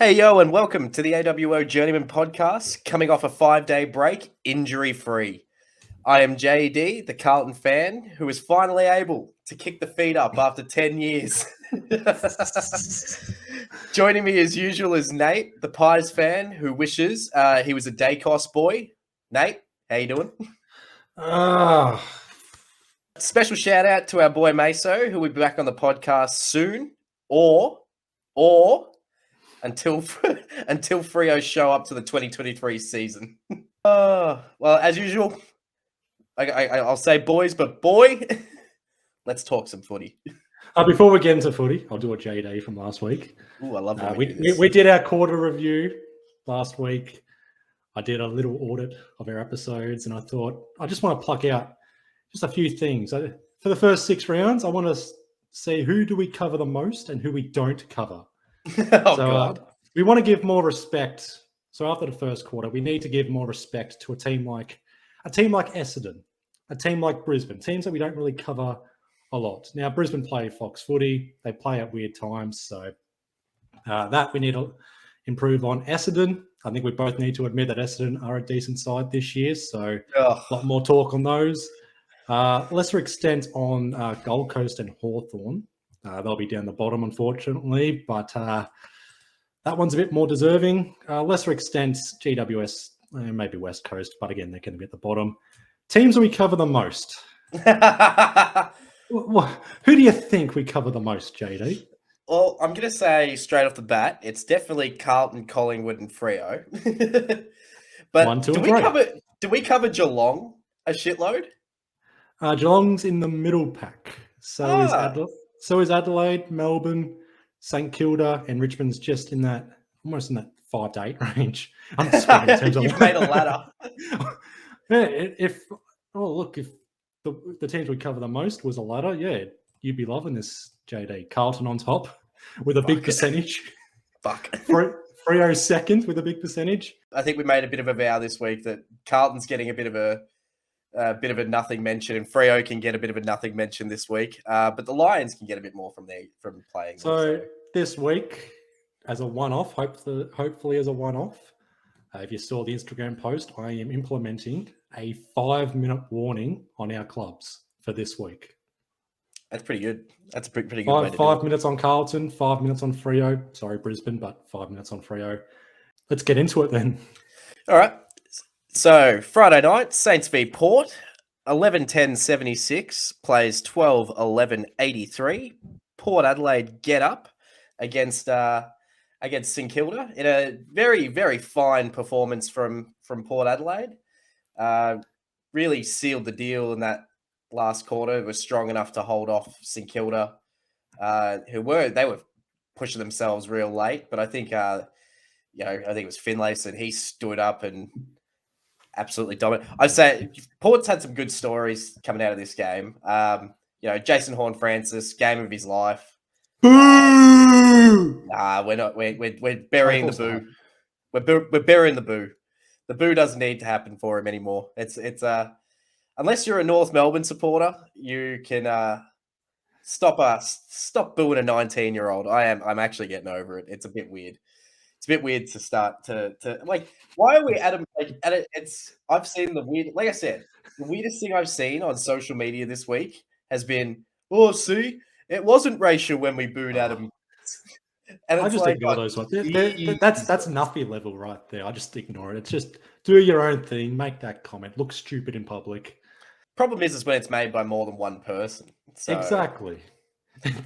Hey, yo, and welcome to the AWO Journeyman podcast, coming off a 5-day break, injury-free. I am JD, the Carlton fan, who is finally able to kick the feet up after 10 years. Joining me as usual is Nate, the Pies fan, who wishes he was a Dacos boy. Nate, how you doing? Special shout out to our boy Meso, who will be back on the podcast soon, or until Freo show up to the 2023 season. Well, as usual, I'll say boys, but boy, let's talk some footy. Before we get into footy, I'll do a JD from last week. Ooh, I love when we did our quarter review last week. I did a little audit of our episodes, and I thought I just want to pluck out just a few things. For the first 6 rounds, I want to see who do we cover the most and who we don't cover. God. We want to give more respect. So after the first quarter, we need to give more respect to a team like Essendon, a team like Brisbane, teams that we don't really cover a lot. Now, Brisbane play Fox footy. They play at weird times. So that we need to improve on. Essendon, I think we both need to admit that Essendon are a decent side this year. So a lot more talk on those. Lesser extent on Gold Coast and Hawthorn. They'll be down the bottom, unfortunately, but that one's a bit more deserving. Lesser extent, GWS, maybe West Coast, but again, they're going to be at the bottom. Teams that we cover the most. Who do you think we cover the most, JD? Well, I'm going to say straight off the bat, it's definitely Carlton, Collingwood, and Freo. But 1, 2, and 3. Do we cover Geelong a shitload? Geelong's in the middle pack. So is Adelaide, Melbourne, St Kilda, and Richmond's just in that, almost in that 5 to 8 range. I'm just speaking in terms of You've made a ladder. If the teams we cover the most was a ladder, yeah, you'd be loving this, JD. Carlton on top with a big percentage. Freo second with a big percentage. I think we made a bit of a vow this week that Carlton's getting a bit of a nothing mention, and Freo can get a bit of a nothing mention this week. But the Lions can get a bit more from playing. So this week, as a one-off, hopefully as a one-off, if you saw the Instagram post, I am implementing a 5-minute warning on our clubs for this week. That's pretty good. That's a pretty good way to do it. 5 minutes on Carlton, 5 minutes on Freo. Sorry, Brisbane, but 5 minutes on Freo. Let's get into it then. All right. So Friday night, Saints v Port, 11-10-76, plays 12-11-83. Port Adelaide get up against St Kilda in a very, very fine performance from Port Adelaide. Really sealed the deal in that last quarter. It was strong enough to hold off St Kilda, they were pushing themselves real late. But I think I think it was Finlayson. He stood up and absolutely dominant. I'd say Port's had some good stories coming out of this game. Jason Horne-Francis, game of his life. Boo! We're not. We're burying the boo. We're burying the boo. The boo doesn't need to happen for him anymore. It's unless you're a North Melbourne supporter, you can stop booing a 19-year-old. I'm actually getting over it. It's a bit weird. It's a bit weird to start to like. Why are we at him? I've seen the weird. Like I said, the weirdest thing I've seen on social media this week has been, see, it wasn't racial when we booed Adam. And I just ignore those ones. That's Nuffy level right there. I just ignore it. It's just do your own thing. Make that comment. Look stupid in public. Problem is when it's made by more than one person. So, exactly.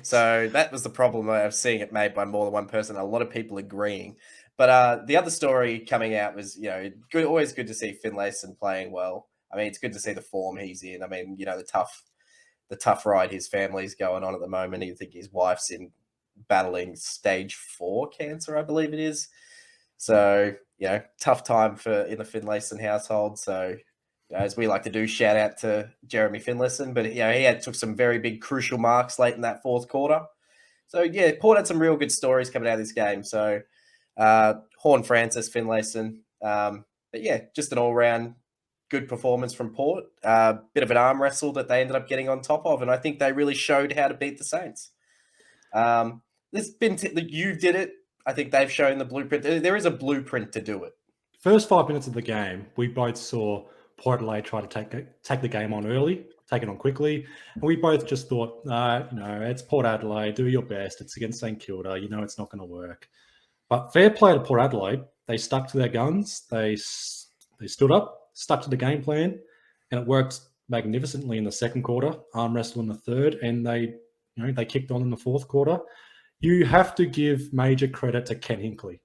So that was the problem of seeing it made by more than one person. A lot of people agreeing. But the other story coming out was, always good to see Finlayson playing well. I mean, it's good to see the form he's in. I mean, the tough ride his family's going on at the moment. I think his wife's battling stage 4 cancer, I believe it is. So, tough time in the Finlayson household. So, as we like to do, shout out to Jeremy Finlayson. But, he took some very big crucial marks late in that fourth quarter. So, yeah, Port had some real good stories coming out of this game. So, Horne-Francis, Finlayson. But, yeah, just an all-round good performance from Port. Bit of an arm wrestle that they ended up getting on top of. And I think they really showed how to beat the Saints. You did it I think they've shown the blueprint. There is a blueprint to do it. First 5 minutes of the game, we both saw Port Adelaide try to take the game on early, take it on quickly, and we both just thought, it's Port Adelaide, do your best. It's against St Kilda, it's not going to work. But fair play to Port Adelaide. They stuck to their guns. They stood up, stuck to the game plan, and it worked magnificently in the second quarter. Arm wrestle in the third, and they kicked on in the fourth quarter. You have to give major credit to Ken Hinkley.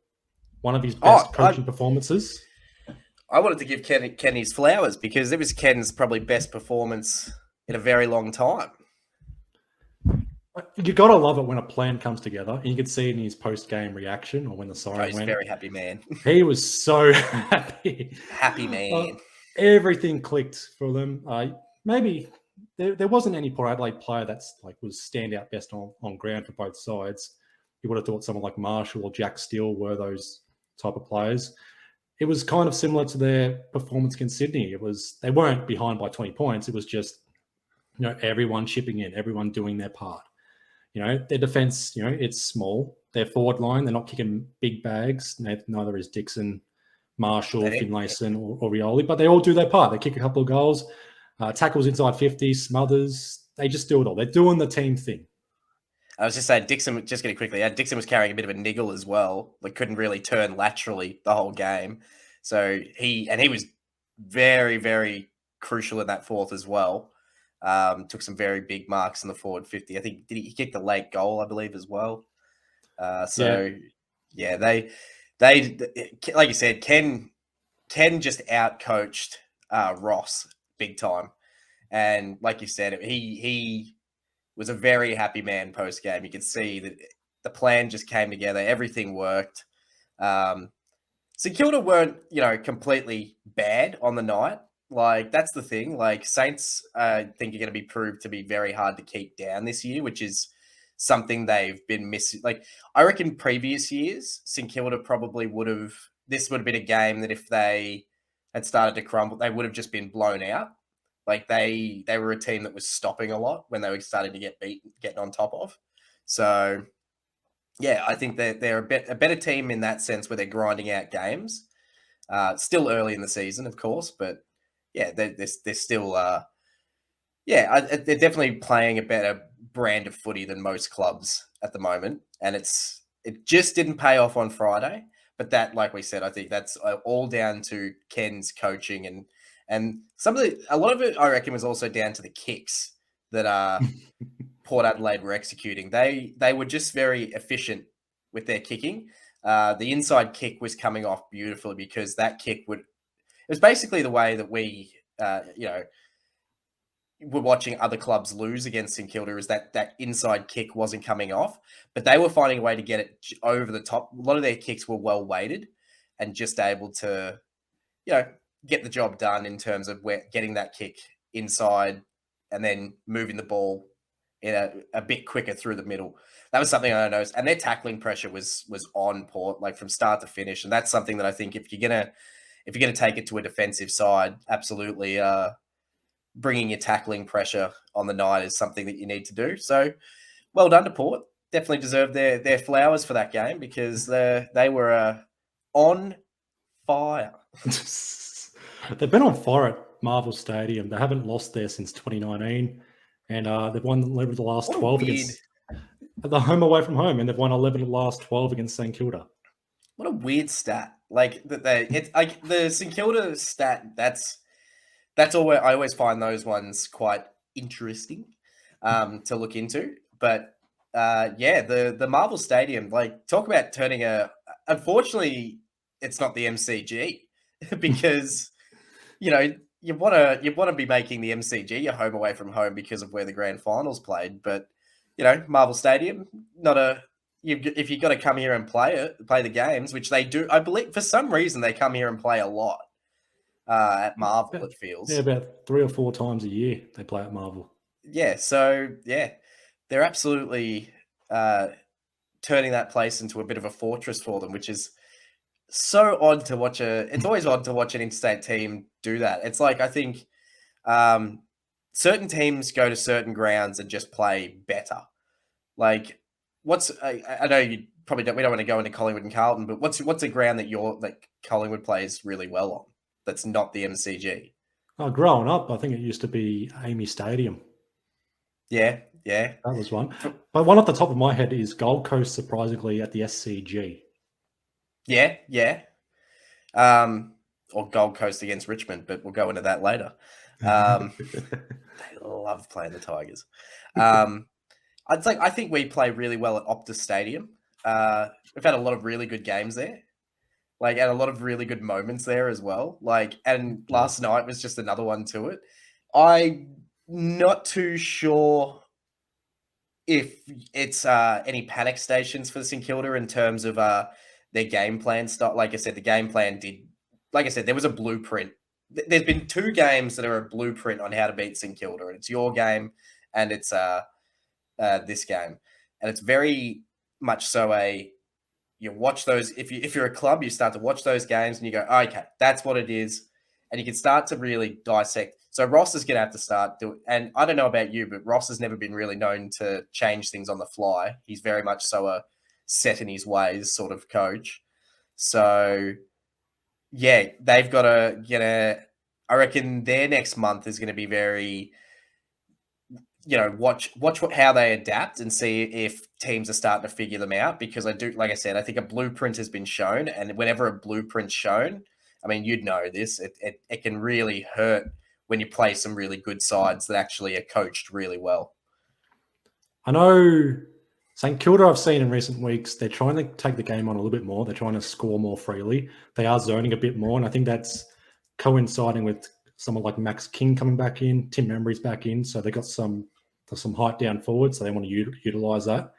One of his best coaching performances. I wanted to give Ken his flowers because it was Ken's probably best performance in a very long time. You got to love it when a plan comes together. And you could see it in his post-game reaction or when the siren went. He's a very happy man. He was so happy. Happy man. Everything clicked for them. Maybe there wasn't any Port Adelaide player that's was standout best on ground for both sides. You would have thought someone like Marshall or Jack Steele were those type of players. It was kind of similar to their performance against Sydney. They weren't behind by 20 points. It was just, everyone chipping in, everyone doing their part. Their defense, it's small. Their forward line, they're not kicking big bags. Neither is Dixon, Marshall, Finlayson, or Rioli, but they all do their part. They kick a couple of goals, tackles inside 50, smothers. They just do it all. They're doing the team thing. I was just saying, Dixon, just getting quickly, Dixon was carrying a bit of a niggle as well. Couldn't really turn laterally the whole game. So he was very, very crucial in that fourth as well. Took some very big marks in the forward 50. I think he kicked a late goal, I believe, as well. They like you said, Ken just outcoached Ross big time. And like you said, he was a very happy man post-game. You could see that the plan just came together. Everything worked. St Kilda weren't, completely bad on the night. That's the thing. Saints, I think, are going to be proved to be very hard to keep down this year, which is something they've been missing. I reckon previous years, St Kilda probably this would have been a game that if they had started to crumble, they would have just been blown out. They were a team that was stopping a lot when they were starting to getting on top of. So, yeah, I think they're a better team in that sense where they're grinding out games. Still early in the season, of course, but yeah, they're still, they're definitely playing a better brand of footy than most clubs at the moment. And it just didn't pay off on Friday. But that, like we said, I think that's all down to Ken's coaching and a lot of it, I reckon, was also down to the kicks that Port Adelaide were executing. They were just very efficient with their kicking. The inside kick was coming off beautifully because that kick it was basically the way that we, were watching other clubs lose against St Kilda, is that inside kick wasn't coming off, but they were finding a way to get it over the top. A lot of their kicks were well weighted and just able to, get the job done in terms of getting that kick inside and then moving the ball in a bit quicker through the middle. That was something I noticed. And their tackling pressure was on Port, from start to finish. And that's something that I think if you're gonna take it to a defensive side, absolutely bringing your tackling pressure on the night is something that you need to do. So well done to Port. Definitely deserved their flowers for that game because they were on fire. They've been on fire at Marvel Stadium. They haven't lost there since 2019, and they've won 11 of the last 12 against the home away from home, and they've won 11 of the last 12 against St Kilda. What a weird stat! The St Kilda stat. That's all. I always find those ones quite interesting to look into. But the Marvel Stadium, talk about turning unfortunately, it's not the MCG because. You want to be making the MCG your home away from home because of where the grand finals played. But Marvel Stadium, if you've got to come here and play the games, which they do, I believe for some reason they come here and play a lot at Marvel. It feels about 3 or 4 times a year they play at Marvel. Yeah, so they're absolutely turning that place into a bit of a fortress for them, which is. So odd to watch it's always odd to watch an interstate team do that. It's I think certain teams go to certain grounds and just play better. I know you probably we don't want to go into Collingwood and Carlton, but what's a ground that Collingwood plays really well on that's not the MCG? Oh, growing up, I think it used to be Amy Stadium. Yeah. That was one. But one off the top of my head is Gold Coast, surprisingly, at the SCG. Yeah. Or Gold Coast against Richmond, but we'll go into that later. They love playing the Tigers. I think we play really well at Optus Stadium. We've had a lot of really good games there, and a lot of really good moments there as well. And last night was just another one to it. I'm not too sure if it's any panic stations for St Kilda in terms of their game plan stuff. Like I said, the game plan there was a blueprint. There's been 2 games that are a blueprint on how to beat St Kilda, and it's your game and it's this game, and it's very much so you watch those. If you're a club, you start to watch those games and you go, okay, that's what it is, and you can start to really dissect. So Ross is going to have to start doing, and I don't know about you, but Ross has never been really known to change things on the fly. He's very much so a set in his ways sort of coach. So yeah, they've got to get I reckon their next month is going to be very, watch how they adapt and see if teams are starting to figure them out. Because I think a blueprint has been shown, and whenever a blueprint's shown, I mean, you'd know this, it can really hurt when you play some really good sides that actually are coached really well. I know St Kilda, I've seen in recent weeks, they're trying to take the game on a little bit more. They're trying to score more freely. They are zoning a bit more, and I think that's coinciding with someone like Max King coming back in, Tim Membry's back in, so they got some height down forward, so they want to utilise that.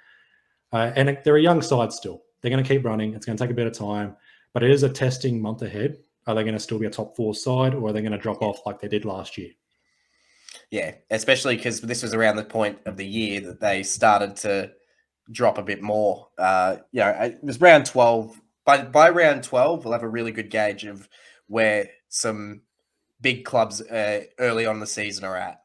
And they're a young side still. They're going to keep running. It's going to take a bit of time, but it is a testing month ahead. Are they going to still be a top 4 side, or are they going to drop off like they did last year? Yeah, especially because this was around the point of the year that they started to drop a bit more. It was round 12. By round 12, we'll have a really good gauge of where some big clubs early on in the season are at.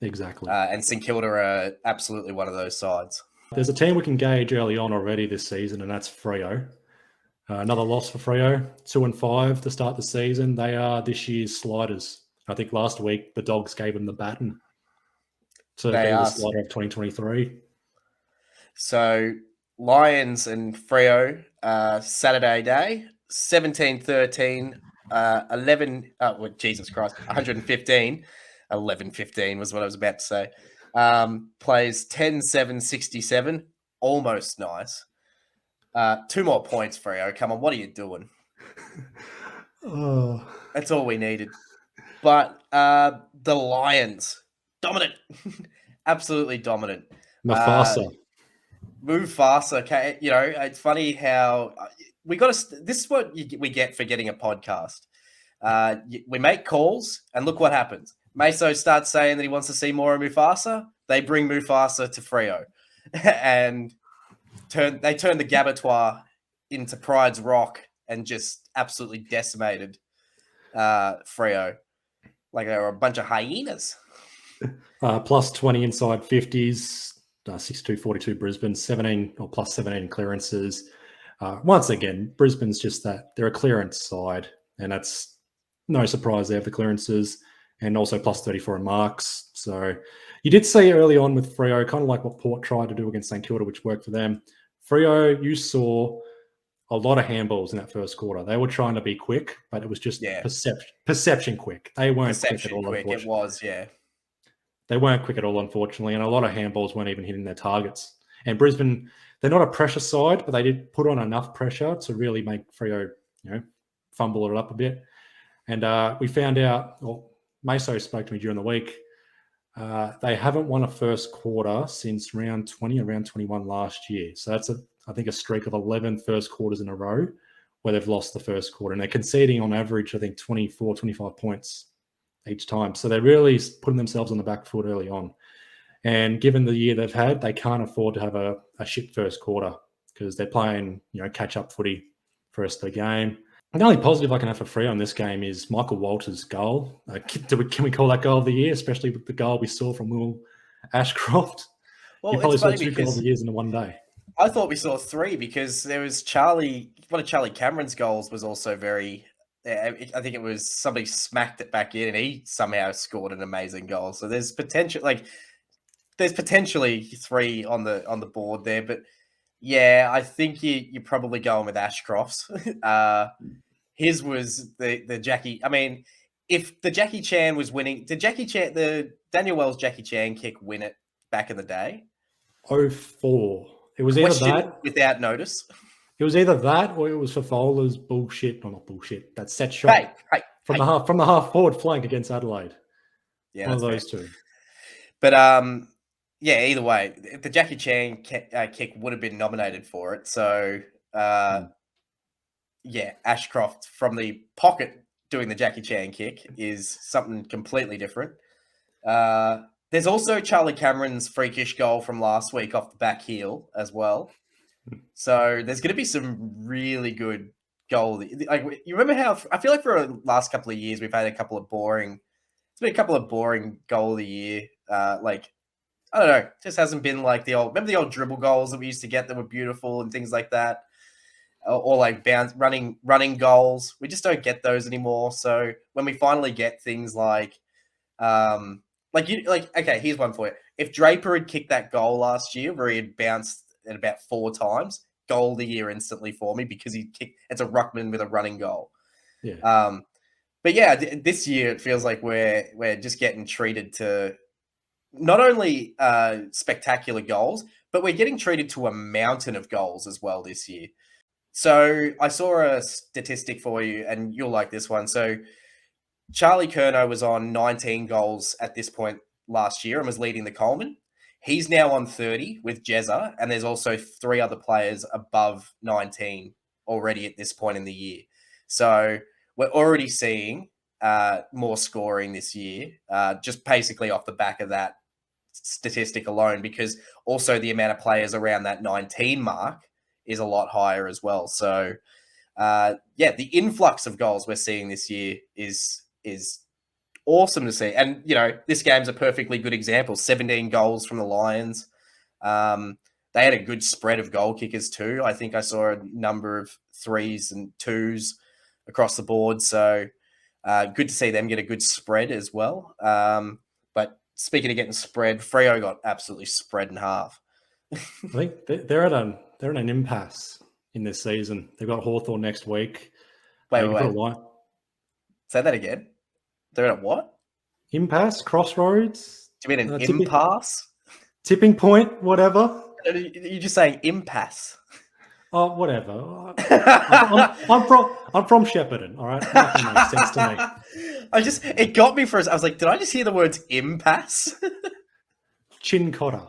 Exactly. And St Kilda are absolutely one of those sides. There's a team we can gauge early on already this season, and that's Freo. Another loss for Freo, 2-5 to start the season. They are this year's sliders. I think last week the Dogs gave them the baton to be the slider of 2023. So Lions and Freo, Saturday day, 17-13, 11. Jesus Christ, 115. 11-15 was what I was about to say. Plays 10-7-67, almost nice. 2 more points, Freo. Come on, what are you doing? Oh, that's all we needed. But the Lions, dominant, absolutely dominant. Mufasa. Okay, it's funny how we got to. This is what we get for getting a podcast. We make calls, and look what happens. Meso starts saying that he wants to see more of Mufasa. They bring Mufasa to Freo, and turn the Gabatoir into Pride's Rock and just absolutely decimated Freo. Like they were a bunch of hyenas. Plus 20 inside 50s, 62-42 Brisbane, 17 or plus 17 clearances. Once again, Brisbane's just that. They're a clearance side, and that's no surprise they have the clearances, and also plus 34 in marks. So you did see early on with Freo, kind of like what Port tried to do against St Kilda, which worked for them. Freo, you saw a lot of handballs in that first quarter. They were trying to be quick, but it was just perception quick. They weren't quick at all, unfortunately. It was, yeah. They weren't quick at all, unfortunately, and a lot of handballs weren't even hitting their targets. And Brisbane, they're not a pressure side, but they did put on enough pressure to really make Freo, fumble it up a bit. And we found out, well, Meso spoke to me during the week, they haven't won a first quarter since round 20 or round 21 last year. So that's, I think, a streak of 11 first quarters in a row where they've lost the first quarter. And they're conceding on average, I think, 24, 25 points each time. So they're really putting themselves on the back foot early on. And given the year they've had, they can't afford to have a shit first quarter because they're playing, catch-up footy for the rest of the game. And the only positive I can have for Freo in this game is Michael Walters' goal. Can we call that goal of the year, especially with the goal we saw from Will Ashcroft? Well, he probably saw 2 goals of the year in one day. I thought we saw 3 because there was Charlie. One of Charlie Cameron's goals was also very. I think it was somebody smacked it back in, and he somehow scored an amazing goal. So there's potential, like there's potentially 3 on the board there. But yeah, I think you're probably going with Ashcroft's. His was the Jackie. I mean, if the Jackie Chan was winning, did the Daniel Wells Jackie Chan kick win it back in the day? 04. It was either Question that. without notice. It was either that or it was Fofola's bullshit. No, not bullshit. That set shot Hey. from the half forward flank against Adelaide. Yeah, One of fair. those two. But yeah. Either way, the Jackie Chan kick would have been nominated for it. So yeah, Ashcroft from the pocket doing the Jackie Chan kick is something completely different. There's also Charlie Cameron's freakish goal from last week off the back heel as well. So there's going to be some really good goal. Like, you remember how I feel like for the last couple of years we've had a couple of boring. It's been a couple of boring goal of the year. Like, I don't know, just hasn't been like the old. Remember the old dribble goals that we used to get that were beautiful and things like that, or like running goals. We just don't get those anymore. So when we finally get things okay, here's one for you. If Draper had kicked that goal last year where he had bounced it about 4 times, goal of the year instantly for me because he kicked. It's a ruckman with a running goal. Yeah. But yeah, this year it feels like we're just getting treated to not only spectacular goals, but we're getting treated to a mountain of goals as well this year. So I saw a statistic for you, and you'll like this one. So Charlie Curnow was on 19 goals at this point last year and was leading the Coleman. He's now on 30 with Jezza, and there's also 3 other players above 19 already at this point in the year. So we're already seeing more scoring this year, just basically off the back of that statistic alone, because also the amount of players around that 19 mark is a lot higher as well. So yeah, the influx of goals we're seeing this year is awesome to see. And, you know, this game's a perfectly good example. 17 goals from the Lions. They had a good spread of goal kickers too. I think I saw a number of 3s and 2s across the board. So good to see them get a good spread as well. But speaking of getting spread, Freo got absolutely spread in half. I think they're at an impasse in this season. They've got Hawthorn next week. Wait. Say that again. They're at what? Impasse, crossroads. Do you mean an impasse? Tipping point, whatever. You're just saying impasse. Oh, whatever. I'm from Shepparton, all right? Nothing makes sense to me. It got me for a. I was like, did I just hear the words impasse? Chin cotter.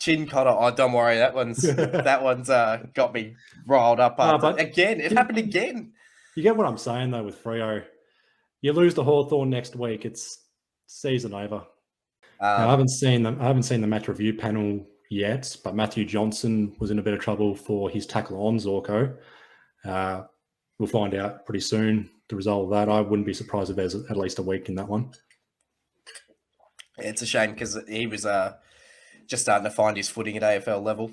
Oh, don't worry. That one's got me riled up. But again, it happened again. You get what I'm saying though with Freo. You lose to Hawthorn next week, it's season over. Now, I haven't seen the match review panel yet, but Matthew Johnson was in a bit of trouble for his tackle on Zorko. We'll find out pretty soon the result of that. I wouldn't be surprised if there's at least a week in that one. It's a shame because he was just starting to find his footing at AFL level.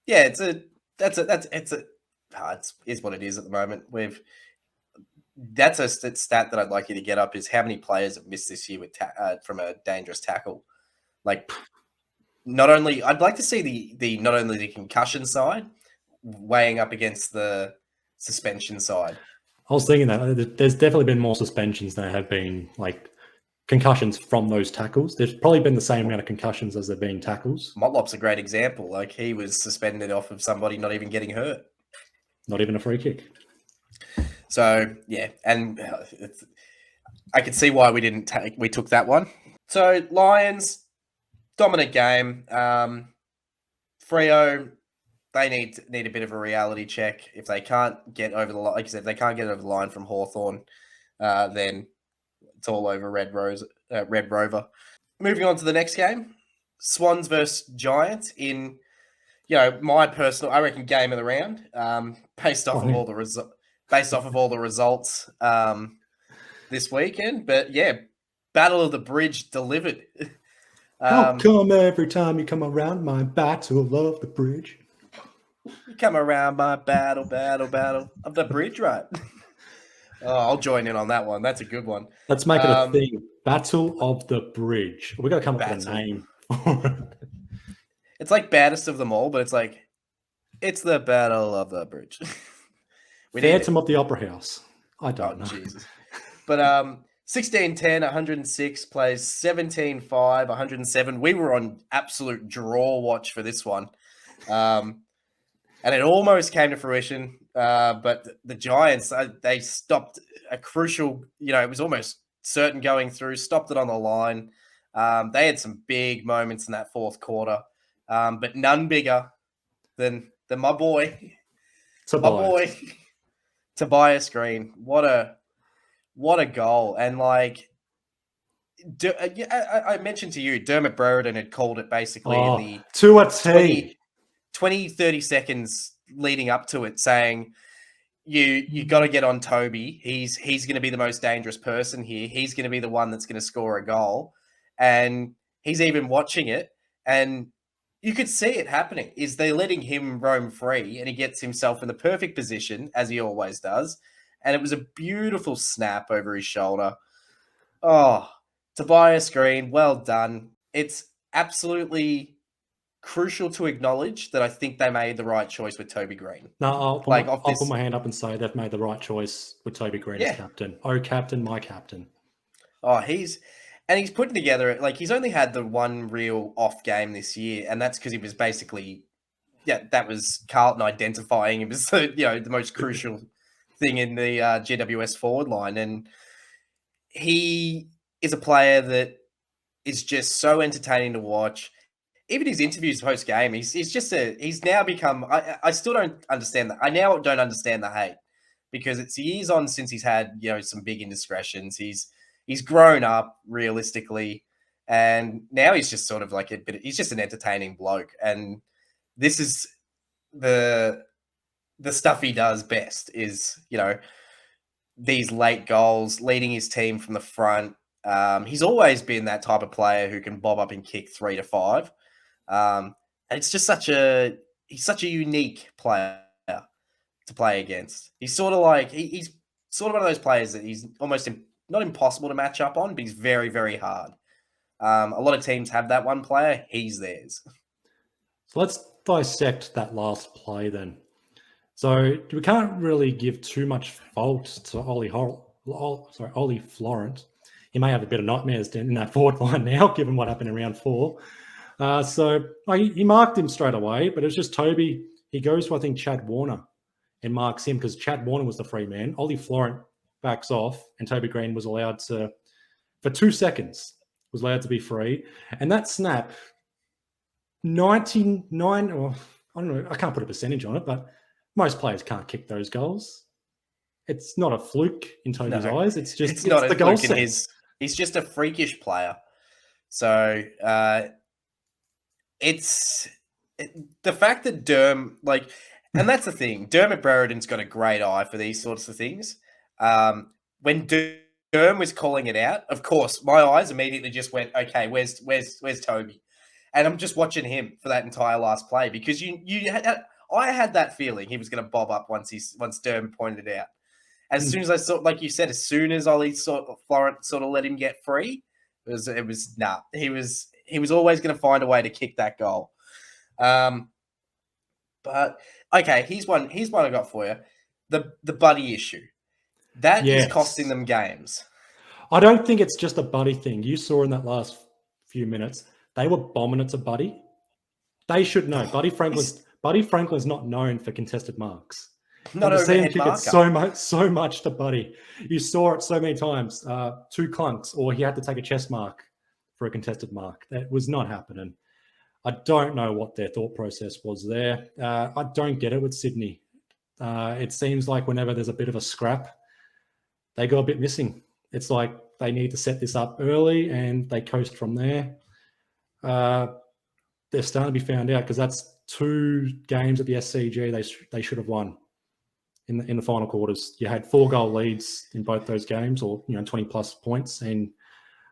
Yeah, it's what it is at the moment. That's a stat that I'd like you to get up is how many players have missed this year with from a dangerous tackle. Like, I'd like to see the not only the concussion side weighing up against the suspension side. I was thinking that there's definitely been more suspensions than there have been like concussions from those tackles. There's probably been the same amount of concussions as there being tackles. Motlop's a great example. Like, he was suspended off of somebody not even getting hurt. Not even a free kick. So, yeah, and I could see why we took that one. So, Lions, dominant game. Freo, they need a bit of a reality check. If they can't get over the line, like I said, if they can't get over the line from Hawthorn, then it's all over Red Rover. Moving on to the next game, Swans versus Giants in, my personal, I reckon, game of the round, based off of all the results this weekend. But yeah, Battle of the Bridge delivered. How come every time you come around my battle of the bridge? You come around my battle of the bridge, right? Oh, I'll join in on that one. That's a good one. Let's make it a thing. Battle of the Bridge. We got to come up with a Battle. name. It's like baddest of them all, but it's like it's the battle of the bridge. We need it. Phantom of the Opera House. I Oh don't know. Jesus. But 16-10, 106 plays 17-5, 107. We were on absolute draw watch for this one. And it almost came to fruition, but the Giants, they stopped a crucial, it was almost certain going through, stopped it on the line. They had some big moments in that fourth quarter, but none bigger than my boy, Tobias Green. What a goal. And like, I mentioned to you, Dermot Brereton had called it basically in the to a T. 20, 30 seconds leading up to it, saying you got to get on Toby. He's going to be the most dangerous person here. He's going to be the one that's going to score a goal. And he's even watching it, and you could see it happening. Is they're letting him roam free, and he gets himself in the perfect position, as he always does. And it was a beautiful snap over his shoulder. Oh, Tobias Green, well done. It's absolutely crucial to acknowledge that I think they made the right choice with Toby Green. No, I'll put my hand up and say they've made the right choice with Toby Green as captain. Oh, captain, my captain. Oh, he's putting together, like, he's only had the one real off game this year, and that's because he was basically, that was Carlton identifying him as the most crucial thing in the GWS forward line. And he is a player that is just so entertaining to watch. Even his interviews post game, he's now become. I still don't understand that. I now don't understand the hate, because it's years on since he's had some big indiscretions. He's grown up realistically, and now he's just sort of like he's just an entertaining bloke. And this is the stuff he does best, is these late goals, leading his team from the front. He's always been that type of player who can bob up and kick 3 to 5. And it's just he's such a unique player to play against. He's sort of like, he's sort of one of those players that he's almost not impossible to match up on, but he's very, very hard. A lot of teams have that one player. He's theirs. So let's dissect that last play then. So we can't really give too much fault to Ollie Florent. He may have a bit of nightmares in that forward line now, given what happened in round 4. So he marked him straight away, but it was just Toby. He goes to, I think, Chad Warner and marks him, because Chad Warner was the free man. Ollie Florent backs off, and Toby Green was allowed to, for 2 seconds, was allowed to be free. And that snap, 99, or I don't know, I can't put a percentage on it, but most players can't kick those goals. It's not a fluke in Toby's eyes. It's not the goal set. He's just a freakish player. So it's the fact that and that's the thing. Dermot Brereton's got a great eye for these sorts of things. When Derm was calling it out, of course, my eyes immediately just went, okay, where's Toby? And I'm just watching him for that entire last play, because I had that feeling he was going to bob up once Derm pointed it out. As soon as I saw, like you said, as soon as Florent sort of let him get free, he was always going to find a way to kick that goal. But okay, here's one I got for you. The Buddy issue. That is costing them games. I don't think it's just a Buddy thing. You saw in that last few minutes, they were bombing it to Buddy. They should know. Buddy Franklin's not known for contested marks. Not to see him kick marker. it so much to Buddy. You saw it so many times. 2 clunks, or he had to take a chest mark for a contested mark. That was not happening. I don't know what their thought process was there. I don't get it with Sydney. It seems like whenever there's a bit of a scrap, they go a bit missing. It's like they need to set this up early and they coast from there. They're starting to be found out, because that's 2 games at the SCG they should have won in the final quarters. You had 4-goal leads in both those games, or 20 plus points, and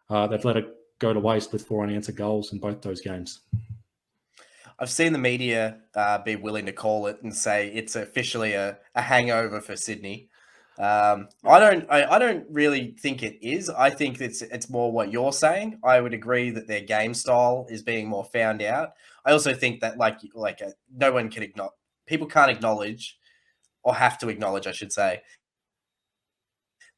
they've let it go to waste with 4 unanswered goals in both those games. I've seen the media be willing to call it and say it's officially a hangover for Sydney. I don't really think it is. I think it's more what you're saying. I would agree that their game style is being more found out. I also think that no one can acknowledge, people can't acknowledge, or have to acknowledge, I should say,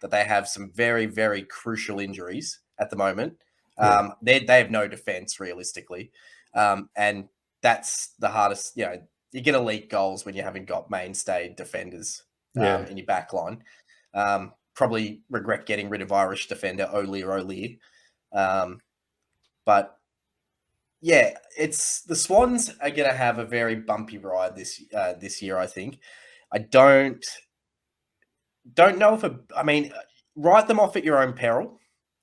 that they have some very, very crucial injuries at the moment. Yeah. They have no defense realistically, and that's the hardest. You get elite goals when you haven't got mainstay defenders Yeah. in your back line. Probably regret getting rid of Irish defender O'Lear. But yeah, it's the Swans are going to have a very bumpy ride this year. I think. I don't know if I mean, write them off at your own peril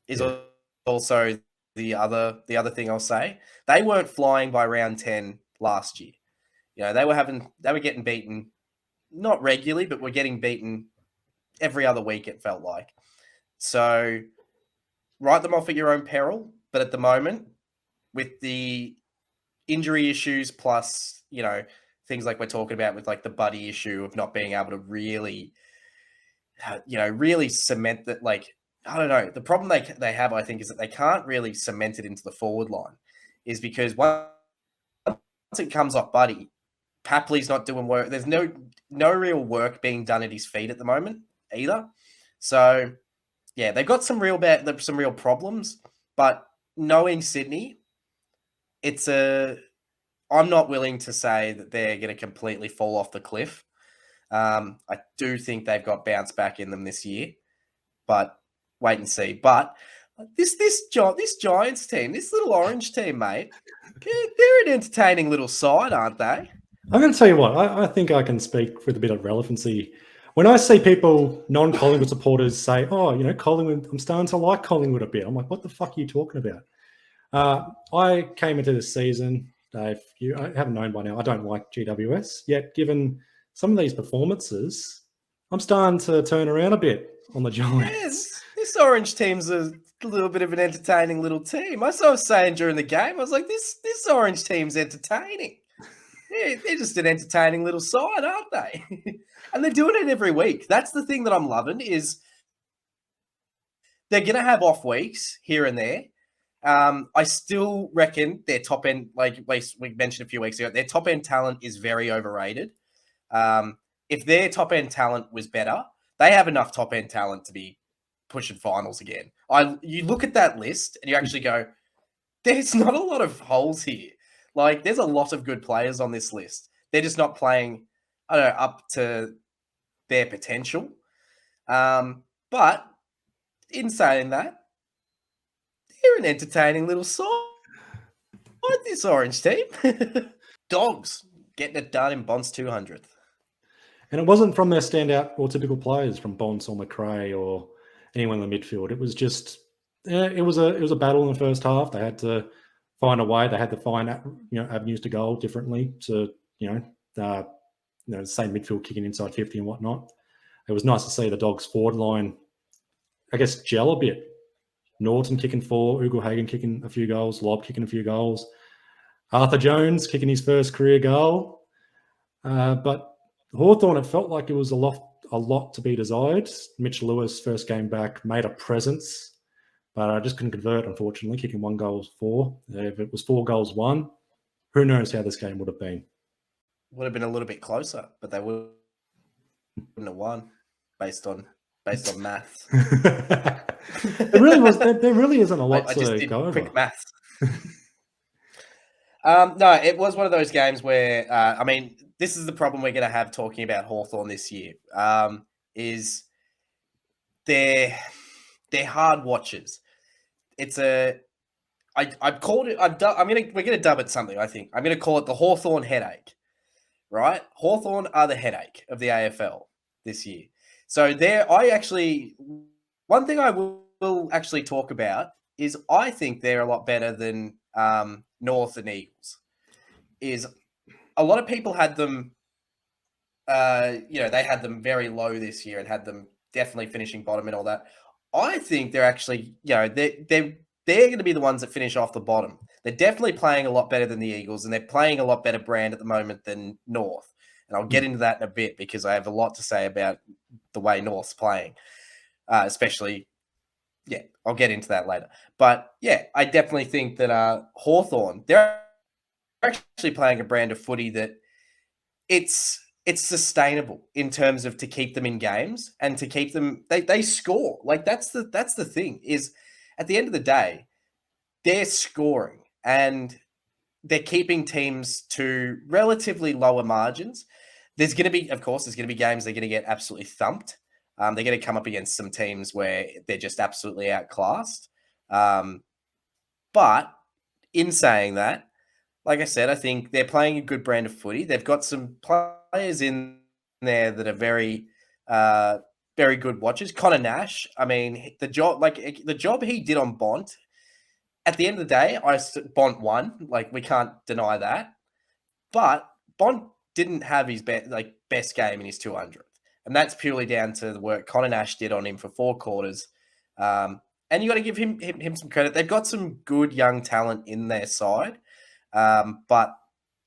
is Yeah. also the other thing I'll say. They weren't flying by round 10 last year. They were getting beaten, not regularly, but were getting beaten every other week, it felt like. So write them off at your own peril. But at the moment, with the injury issues plus, things like we're talking about with like the Buddy issue of not being able to really cement that. Like, I don't know. The problem they have, I think, is that they can't really cement it into the forward line, is because once it comes off Buddy, Papley's not doing work. There's no real work being done at his feet at the moment either. So yeah, they've got some real problems. But knowing Sydney, I'm not willing to say that they're going to completely fall off the cliff. I do think they've got bounce back in them this year, but wait and see. But this Giants team, this little orange team, mate, they're an entertaining little side, aren't they? I'm going to tell you what, I think I can speak with a bit of relevancy. When I see people, non-Collingwood supporters, say, oh, Collingwood, I'm starting to like Collingwood a bit. I'm like, what the fuck are you talking about? I came into this season, Dave, I haven't known by now, I don't like GWS, yet given some of these performances, I'm starting to turn around a bit on the Giants. Yes, this orange team's a little bit of an entertaining little team. I was saying during the game, I was like, this orange team's entertaining. Yeah, they're just an entertaining little side, aren't they? And they're doing it every week. That's the thing that I'm loving, is they're going to have off weeks here and there. I still reckon their top end, like we mentioned a few weeks ago, their top end talent is very overrated. If their top end talent was better, they have enough top end talent to be pushing finals again. You look at that list and you actually go, there's not a lot of holes here. Like, there's a lot of good players on this list. They're just not playing, I don't know, up to their potential. But in saying that, they're an entertaining little side, this orange team. Dogs getting it done in Bond's 200th. And it wasn't from their standout or typical players, from Bonds or McRae or anyone in the midfield. It was just, it was a battle in the first half. They had to find a way. They had to find avenues to goal differently to the same midfield kicking inside 50 and whatnot. It was nice to see the Dogs forward line, I guess, gel a bit. Norton kicking 4, Ugle-Hagan kicking a few goals, Lobb kicking a few goals, Arthur Jones kicking his first career goal. But Hawthorn, it felt like it was a lot to be desired. Mitch Lewis, first game back, made a presence, but I just couldn't convert, unfortunately, kicking 1 goal 4. If it was 4 goals 1, who knows how this game would have been. Would have been a little bit closer, but they wouldn't have won based on maths. There really isn't a lot to go over. Quick maths. No, it was one of those games where, this is the problem we're going to have talking about Hawthorn this year, is they're hard watches. I've called it, we're going to dub it something, I think. I'm going to call it the Hawthorn headache, right? Hawthorn are the headache of the AFL this year. So one thing I will actually talk about is I think they're a lot better than North and Eagles. Is a lot of people had them, they had them very low this year and had them definitely finishing bottom and all that. I think they're actually, they're going to be the ones that finish off the bottom. They're definitely playing a lot better than the Eagles, and they're playing a lot better brand at the moment than North. And I'll get into that in a bit because I have a lot to say about the way North's playing, especially. Yeah, I'll get into that later. But yeah, I definitely think that Hawthorn, they're actually playing a brand of footy that it's sustainable in terms of to keep them in games and to keep them they score. Like that's the thing is at the end of the day, they're scoring and they're keeping teams to relatively lower margins. There's going to be, of course, there's going to be games they're going to get absolutely thumped. They're going to come up against some teams where they're just absolutely outclassed. But in saying that, like I said, I think they're playing a good brand of footy. They've got some players in there that are very good watchers. Connor Nash, I mean, the job he did on Bont. At the end of the day, Bont won. Like we can't deny that. But Bont didn't have his best game in his 200th, and that's purely down to the work Connor Nash did on him for 4 quarters. And you got to give him some credit. They've got some good young talent in their side. But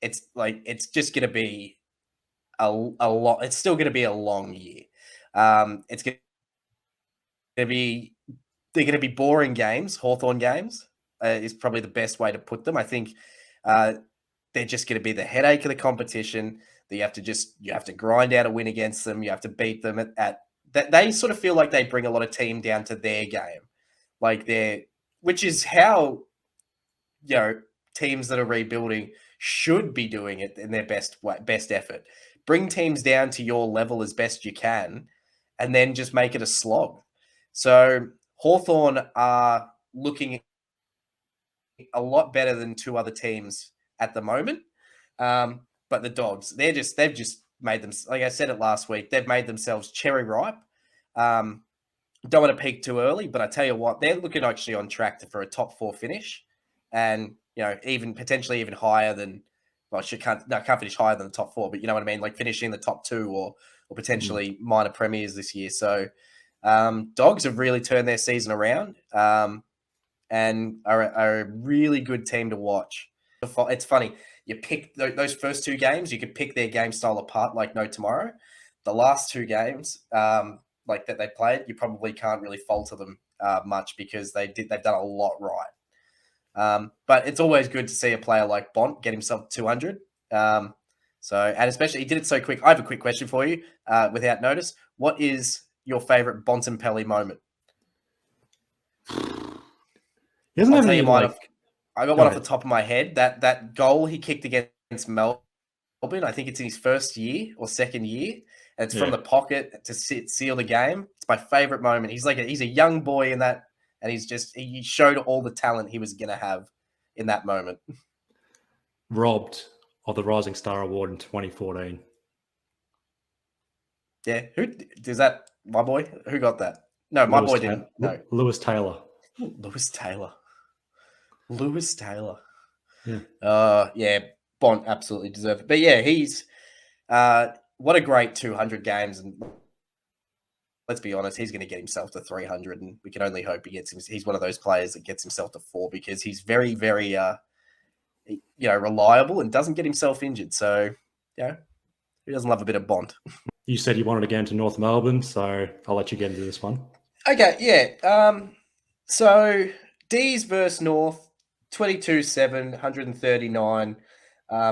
it's just going to be a lot. It's still going to be a long year. It's going to be they're going to be boring games. Hawthorn games is probably the best way to put them. I think they're just going to be the headache of the competition. That you have to grind out a win against them. You have to beat them at that. They sort of feel like they bring a lot of team down to their game, which is how teams that are rebuilding should be doing it in their best effort. Bring teams down to your level as best you can, and then just make it a slog. So Hawthorn are looking a lot better than 2 other teams at the moment. But the Dogs, they've just made them, like I said it last week, they've made themselves cherry ripe. Don't want to peak too early, but I tell you what, they're looking actually on track for a top 4 finish. And, even potentially even higher than, well, can't finish higher than the top 4, but you know what I mean? Like finishing the top 2 or potentially minor premiers this year. So Dogs have really turned their season around and are a really good team to watch. It's funny. You pick those first 2 games, you could pick their game style apart like no tomorrow. The last 2 games, like that they played, you probably can't really falter them much because they've done a lot right. But it's always good to see a player like Bont get himself 200. And especially he did it so quick. I have a quick question for you, without notice. What is your favorite Bontempelli moment? He doesn't I'll have tell any you mine. I got one off the ahead. top of my head. That goal he kicked against Melbourne, I think it's in his first year or second year. And it's from the pocket to seal the game. It's my favorite moment. He's a young boy in that, and he showed all the talent he was going to have in that moment. Robbed of the Rising Star Award in 2014. Yeah, who does that? My boy, who got that? No, my boy didn't. No, Lewis Taylor. Lewis Taylor. Yeah. Yeah, Bont absolutely deserved it. But yeah, he's what a great 200 games, and let's be honest, he's going to get himself to 300, and we can only hope he gets him. He's one of those players that gets himself to 4 because he's very, very, reliable and doesn't get himself injured. So, who doesn't love a bit of Bont? You said you wanted to go into North Melbourne, so I'll let you get into this one. Okay, yeah. So D's versus North, 22-7, 139,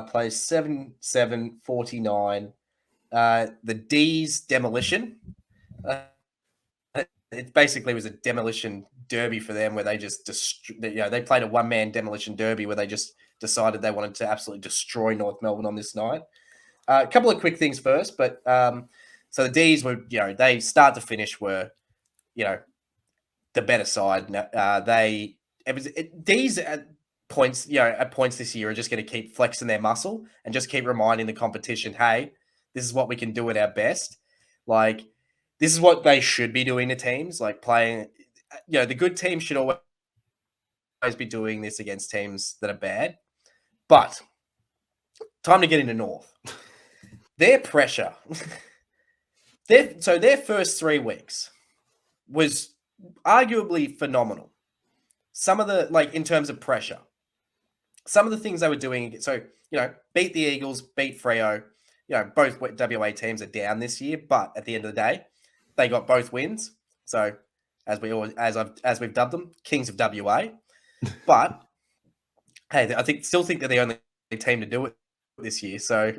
plays 7-7, 49. The D's demolition. It basically was a demolition derby for them where they just they played a one-man demolition derby where they just decided they wanted to absolutely destroy North Melbourne on this night. A couple of quick things first, but so the D's were, they start to finish were, the better side. D's at points this year are just going to keep flexing their muscle and just keep reminding the competition, hey, this is what we can do at our best. Like, this is what they should be doing to teams, like playing, the good teams should always be doing this against teams that are bad. But time to get into North. Their pressure, their first 3 weeks was arguably phenomenal. Some of the, in terms of pressure, some of the things they were doing. So, beat the Eagles, beat Freo. Both WA teams are down this year, but at the end of the day, they got both wins. So, as we've dubbed them, Kings of WA. But hey, still think they're the only team to do it this year. So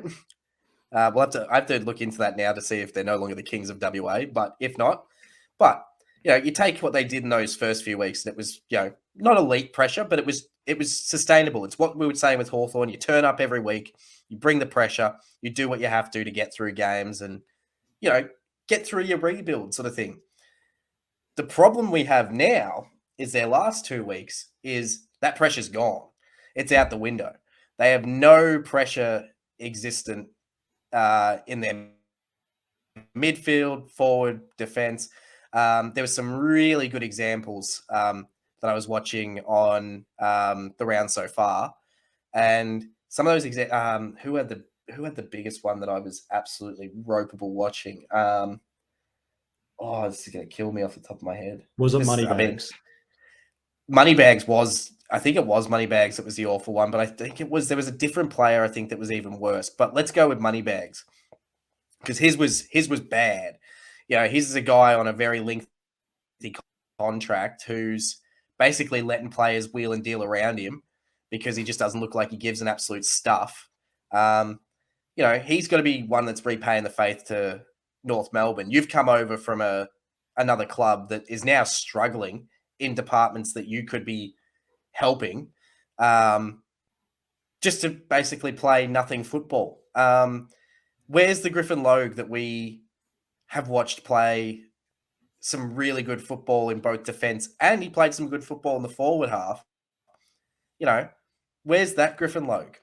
I have to look into that now to see if they're no longer the Kings of WA. But if not, you take what they did in those first few weeks, and it was not elite pressure, but it was sustainable. It's what we were saying with Hawthorn. You turn up every week, you bring the pressure, you do what you have to get through games, and get through your rebuild sort of thing. The problem we have now is their last 2 weeks is that pressure's gone. It's out the window. They have no pressure existent in their midfield, forward, defense. There were some really good examples that I was watching on the round so far, and some of those who had the biggest one that I was absolutely ropeable watching. This is going to kill me off the top of my head. Was it Moneybags? Moneybags was, I think it was Moneybags that was the awful one, but I think there was a different player, I think, that was even worse. But let's go with Moneybags, because his was bad. He's a guy on a very lengthy contract who's basically letting players wheel and deal around him because he just doesn't look like he gives an absolute stuff. He's got to be one that's repaying the faith to North Melbourne. You've come over from another club that is now struggling in departments that you could be helping, just to basically play nothing football. Where's the Griffin Logue that we have watched play some really good football in both defence, and he played some good football in the forward half? Where's that Griffin Logue?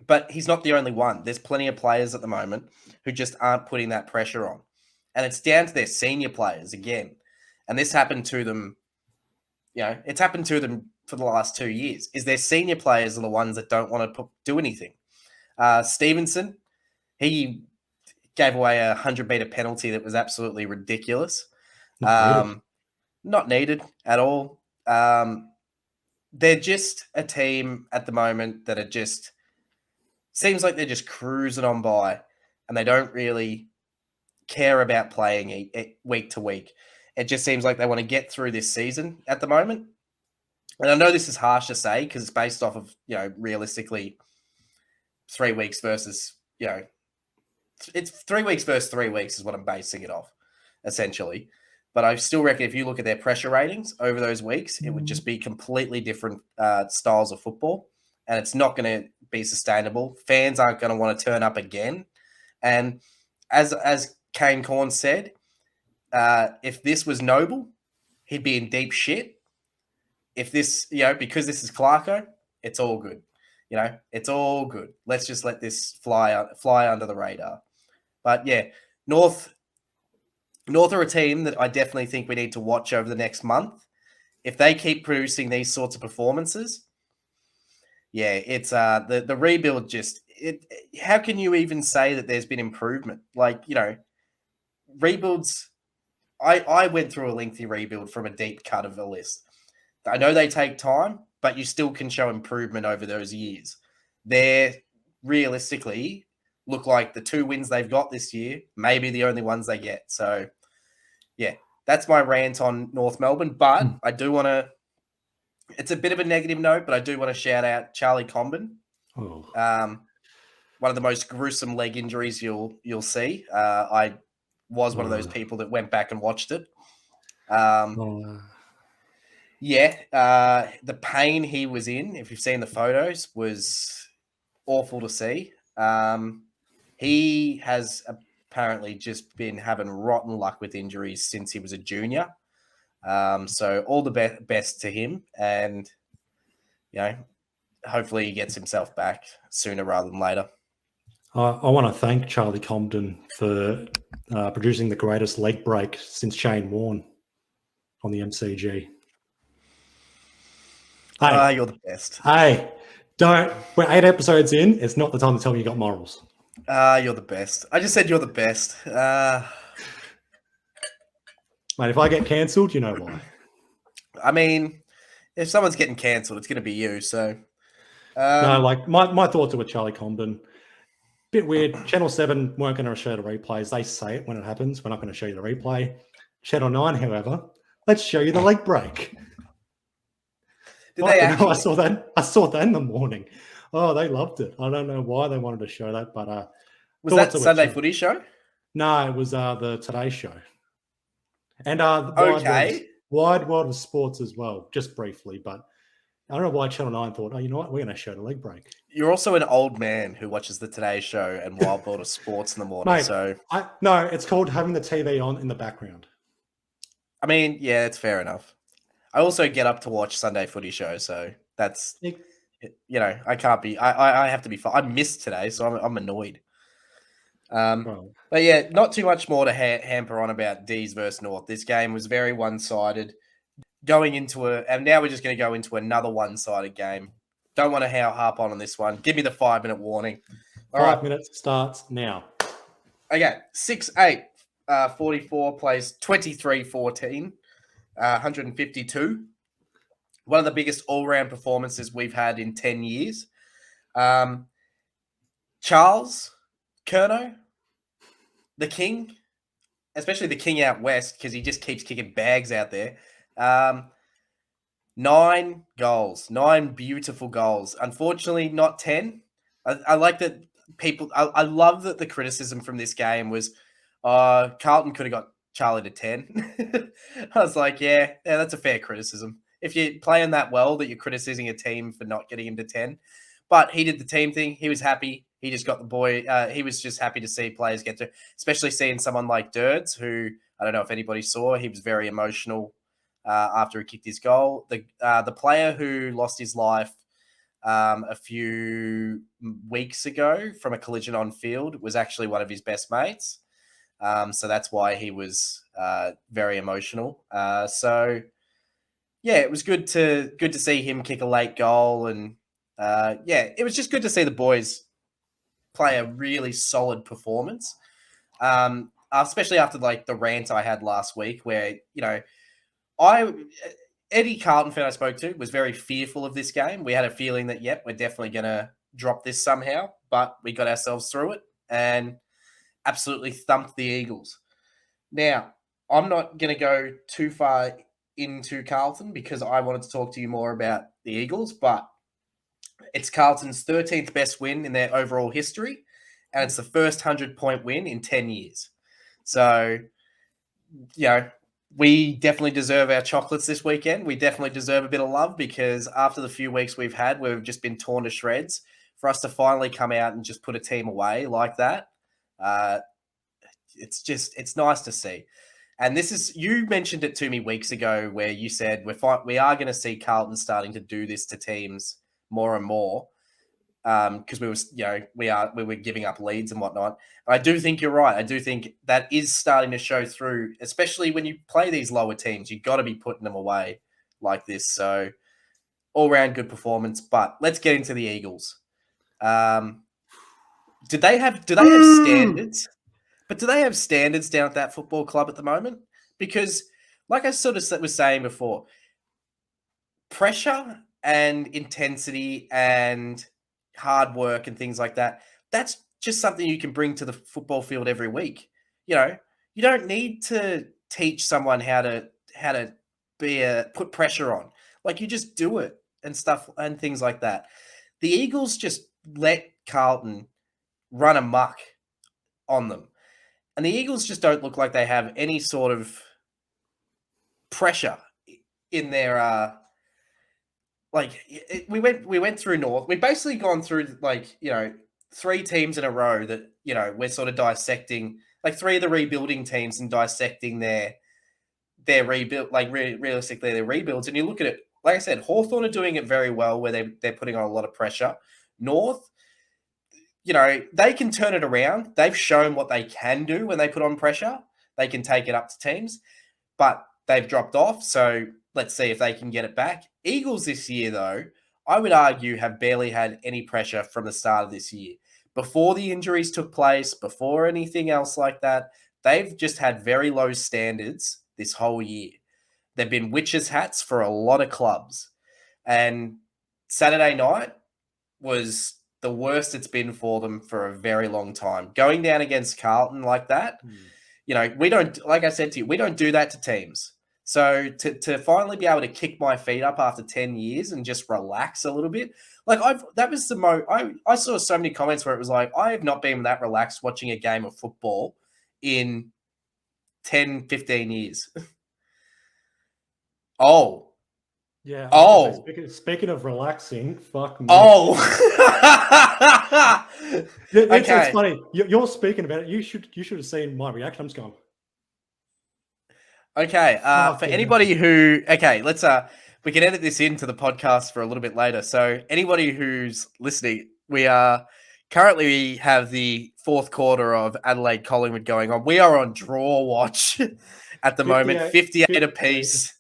But he's not the only one. There's plenty of players at the moment who just aren't putting that pressure on. And it's down to their senior players again. And this happened to them, it's happened to them for the last 2 years, is their senior players are the ones that don't want to do anything. Stevenson, he gave away a 100-meter penalty that was absolutely ridiculous. Not needed at all. They're just a team at the moment that are just, seems like they're just cruising on by, and they don't really care about playing week to week. It just seems like they want to get through this season at the moment. And I know this is harsh to say because it's based off of, realistically 3 weeks versus, it's 3 weeks versus 3 weeks is what I'm basing it off, essentially. But I still reckon if you look at their pressure ratings over those weeks, it would just be completely different styles of football. And it's not going to be sustainable. Fans aren't going to want to turn up again. And as Kane Corn said, if this was Noble, he'd be in deep shit. If this, because this is Clarko, it's all good. It's all good. Let's just let this fly under the radar. But yeah, North are a team that I definitely think we need to watch over the next month. If they keep producing these sorts of performances, yeah, it's the rebuild how can you even say that there's been improvement? Rebuilds, I went through a lengthy rebuild from a deep cut of a list. I know they take time, but you still can show improvement over those years. They're realistically look like the 2 wins they've got this year, maybe the only ones they get. So, yeah, that's my rant on North Melbourne. But I do want to, it's a bit of a negative note, but I do want to shout out Charlie Comben. Oh. One of the most gruesome leg injuries you'll see. I was one of those people that went back and watched it. Yeah, the pain he was in, if you've seen the photos, was awful to see. He has apparently just been having rotten luck with injuries since he was a junior. So all the best to him, and hopefully he gets himself back sooner rather than later. I want to thank Charlie Comben for producing the greatest leg break since Shane Warne on the MCG. Hey, you're the best. Hey, we're 8 episodes in. It's not the time to tell me you got morals. You're the best. I just said you're the best. Mate, if I get cancelled, you know why. I mean, if someone's getting cancelled, it's going to be you. So, No, Um, like my thoughts are with Charlie Comben. Bit weird. Channel 7 weren't going to show the replays. They say it when it happens. We're not going to show you the replay. Channel 9, however, let's show you the leg break. did they Fucking hell, I actually? saw that. I saw that in the morning. Oh, they loved it. I don't know why they wanted to show that, but Was thoughts that are with Sunday Channel. Footy Show? No, it was the Today Show and the Okay. Wide World of Sports as well, just briefly. But I don't know why Channel 9 thought, oh, you know what, we're going to show the leg break. You're also an old man who watches the Today Show and Wild World of Sports in the morning. Mate, So, no, it's called having the TV on in the background. I mean, yeah, it's fair enough. I also get up to watch Sunday Footy Show, so that's I can't be. I have to be. I missed today, so I'm annoyed. Oh. But yeah, not too much more to hamper on about D's versus North. This game was very one-sided. Going into and now we're just going to go into another one-sided game. Don't want to harp on this one. Give me the 5-minute warning. All 5 minutes starts now. Okay, 6-8, 44 plays 23-14, 152. One of the biggest all-round performances we've had in 10 years. Charles Curnow, the king, especially the king out west, because he just keeps kicking bags out there. 9 goals, 9 beautiful goals. Unfortunately, not 10. I like that people. I love that the criticism from this game was, Carlton could have got Charlie to 10. I was like, yeah, that's a fair criticism. If you're playing that well, that you're criticizing a team for not getting him to 10. But he did the team thing. He was happy. He just got the boy. He was just happy to see players get to, especially seeing someone like Dirds, who I don't know if anybody saw. He was very emotional after he kicked his goal. The player who lost his life a few weeks ago from a collision on field was actually one of his best mates. So that's why he was very emotional. So yeah, it was good to see him kick a late goal, and yeah, it was just good to see the boys play a really solid performance. Especially after like the rant I had last week, where Eddie Carlton fan I spoke to was very fearful of this game. We had a feeling that yep, we're definitely going to drop this somehow, but we got ourselves through it and absolutely thumped the Eagles. Now, I'm not going to go too far into Carlton because I wanted to talk to you more about the Eagles, but it's Carlton's 13th best win in their overall history, and it's the first 100-point win in 10 years. So, we definitely deserve our chocolates this weekend. We definitely deserve a bit of love because after the few weeks we've had, we've just been torn to shreds. For us to finally come out and just put a team away like that, it's nice to see. And you mentioned it to me weeks ago where you said we are going to see Carlton starting to do this to teams more and more because we were giving up leads and whatnot. And I do think you're right. I do think that is starting to show through, especially when you play these lower teams. You've got to be putting them away like this. So all round good performance. But let's get into the Eagles. Do they have standards? But do they have standards down at that football club at the moment? Because, like I sort of was saying before, pressure and intensity and hard work and things like that, that's just something you can bring to the football field every week. You don't need to teach someone how to put pressure on. Like you just do it and stuff and things like that. The Eagles just let Carlton run amok on them. And the Eagles just don't look like they have any sort of pressure in their we went through North. We've basically gone through 3 teams in a row that we're sort of dissecting, like 3 of the rebuilding teams and dissecting their rebuild, like realistically their rebuilds. And you look at it, like I said, Hawthorn are doing it very well where they're putting on a lot of pressure. North, they can turn it around. They've shown what they can do when they put on pressure. They can take it up to teams, but they've dropped off. So let's see if they can get it back. Eagles this year, though, I would argue have barely had any pressure from the start of this year. Before the injuries took place, before anything else like that, they've just had very low standards this whole year. They've been witches' hats for a lot of clubs. And Saturday night, was the worst it's been for them for a very long time. Going down against Carlton like that, we don't, like I said to you, we don't do that to teams. So to finally be able to kick my feet up after 10 years and just relax a little bit, I saw so many comments where it was like, I have not been that relaxed watching a game of football in 10, 15 years. Oh. Yeah. Oh. Speaking of relaxing, fuck me. Oh. It's funny. You're speaking about it. You should have seen my reaction. I'm just going. Okay. For anybody who, let's we can edit this into the podcast for a little bit later. So anybody who's listening, we have the fourth quarter of Adelaide Collingwood going on. We are on draw watch at the moment, 58 apiece.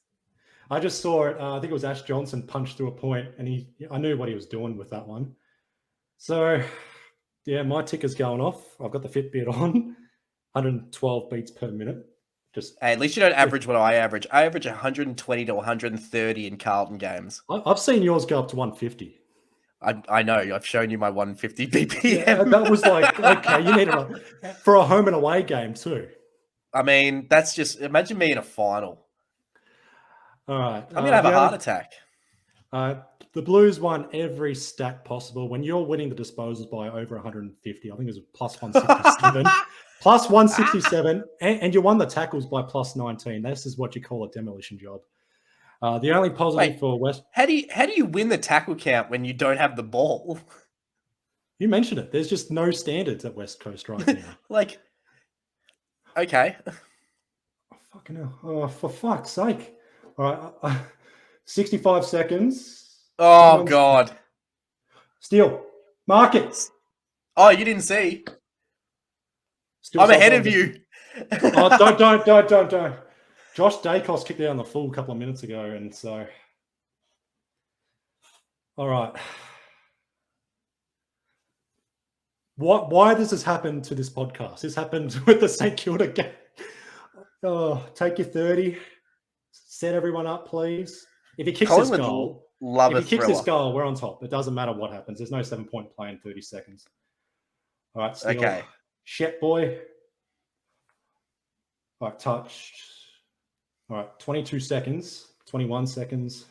I just saw it. I think it was Ash Johnson punched through a point, and I knew what he was doing with that one. So, yeah, my ticker's going off. I've got the Fitbit on, 112 beats per minute. Hey, at least you don't average what I average. I average 120 to 130 in Carlton games. I've seen yours go up to 150. I know. I've shown you my 150 BPM. Yeah, that was like, okay, you need it for a home and away game too. I mean, that's just, imagine me in a final. All right. I'm going to have a heart attack. The Blues won every stat possible. When you're winning the disposals by over 150, I think it was plus 167. Plus 167, and you won the tackles by plus 19. This is what you call a demolition job. The only positive for West... How do you win the tackle count when you don't have the ball? You mentioned it. There's just no standards at West Coast right now. Okay. Oh, fucking hell. Oh, for fuck's sake. All right. 65 seconds. Oh, God. Steele. Mark it. Oh, you didn't see. I'm ahead of you. Oh, don't. Josh Dacos kicked down the full a couple of minutes ago, and so... All right. Why does this happen to this podcast? This happened with the St Kilda game. Oh, take your 30. Set everyone up, please. If he kicks this goal, we're on top. It doesn't matter what happens. There's no 7-point play in 30 seconds. All right, Steele. Okay. Shet boy. All right, touched. All right, 22 seconds, 21 seconds.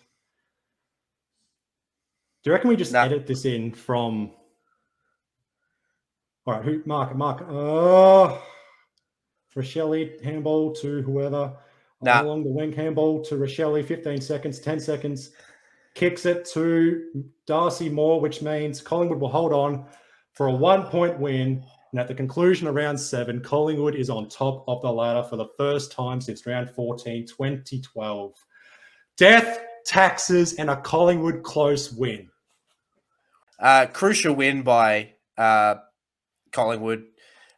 Do you reckon we just edit this in from... All right, Mark. Oh, Rochelle, handball to whoever. Along the wing, handball to Rochelle, 15 seconds, 10 seconds. Kicks it to Darcy Moore, which means Collingwood will hold on for a 1-point win. And at the conclusion of round 7, Collingwood is on top of the ladder for the first time since round 14, 2012. Death, taxes, and a Collingwood close win. Crucial win by Collingwood.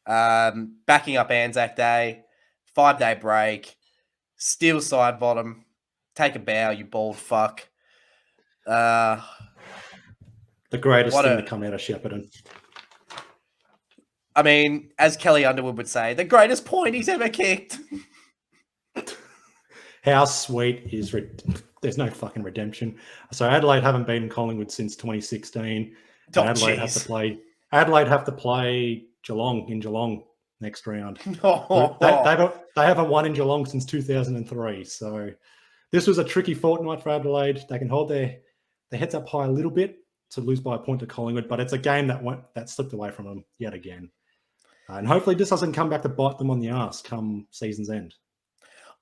Backing up Anzac Day, 5-day break, steal side bottom, take a bow, you bald fuck. The greatest thing to come out of Shepparton. I mean, as Kelly Underwood would say, the greatest point he's ever kicked. How sweet is... There's no fucking redemption. So Adelaide haven't beaten Collingwood since 2016. Adelaide have to play Geelong in Geelong next round. They haven't won in Geelong since 2003. So this was a tricky fortnight for Adelaide. They can hold their heads up high a little bit to lose by a point to Collingwood, but it's a game that slipped away from them yet again. And hopefully this doesn't come back to bite them on the ass come season's end.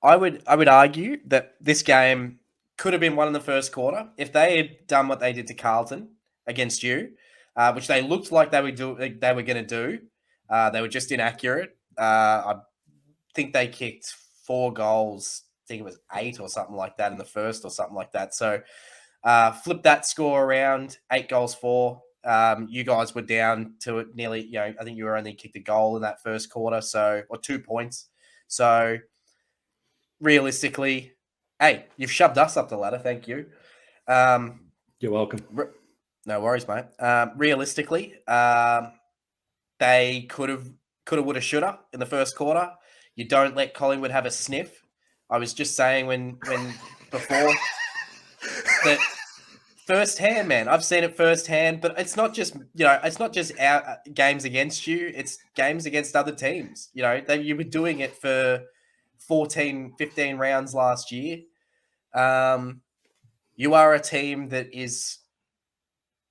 I would argue that this game could have been won in the first quarter if they had done what they did to Carlton against you, which they looked like they were going to do. They were just inaccurate. I think they kicked 4 goals. I think it was 8 or something like that in the first or something like that. So flip that score around, 8 goals 4. You guys were down to it nearly, I think you were only kicked a goal in that first quarter, or 2 points. So realistically, hey, you've shoved us up the ladder. Thank you. You're welcome. No worries, mate. Realistically, they could have, would have, should have in the first quarter. You don't let Collingwood have a sniff. I was just saying when before that firsthand, man. I've seen it firsthand, but it's not just, it's not just our games against you. It's games against other teams. You were doing it for 14, 15 rounds last year. You are a team that has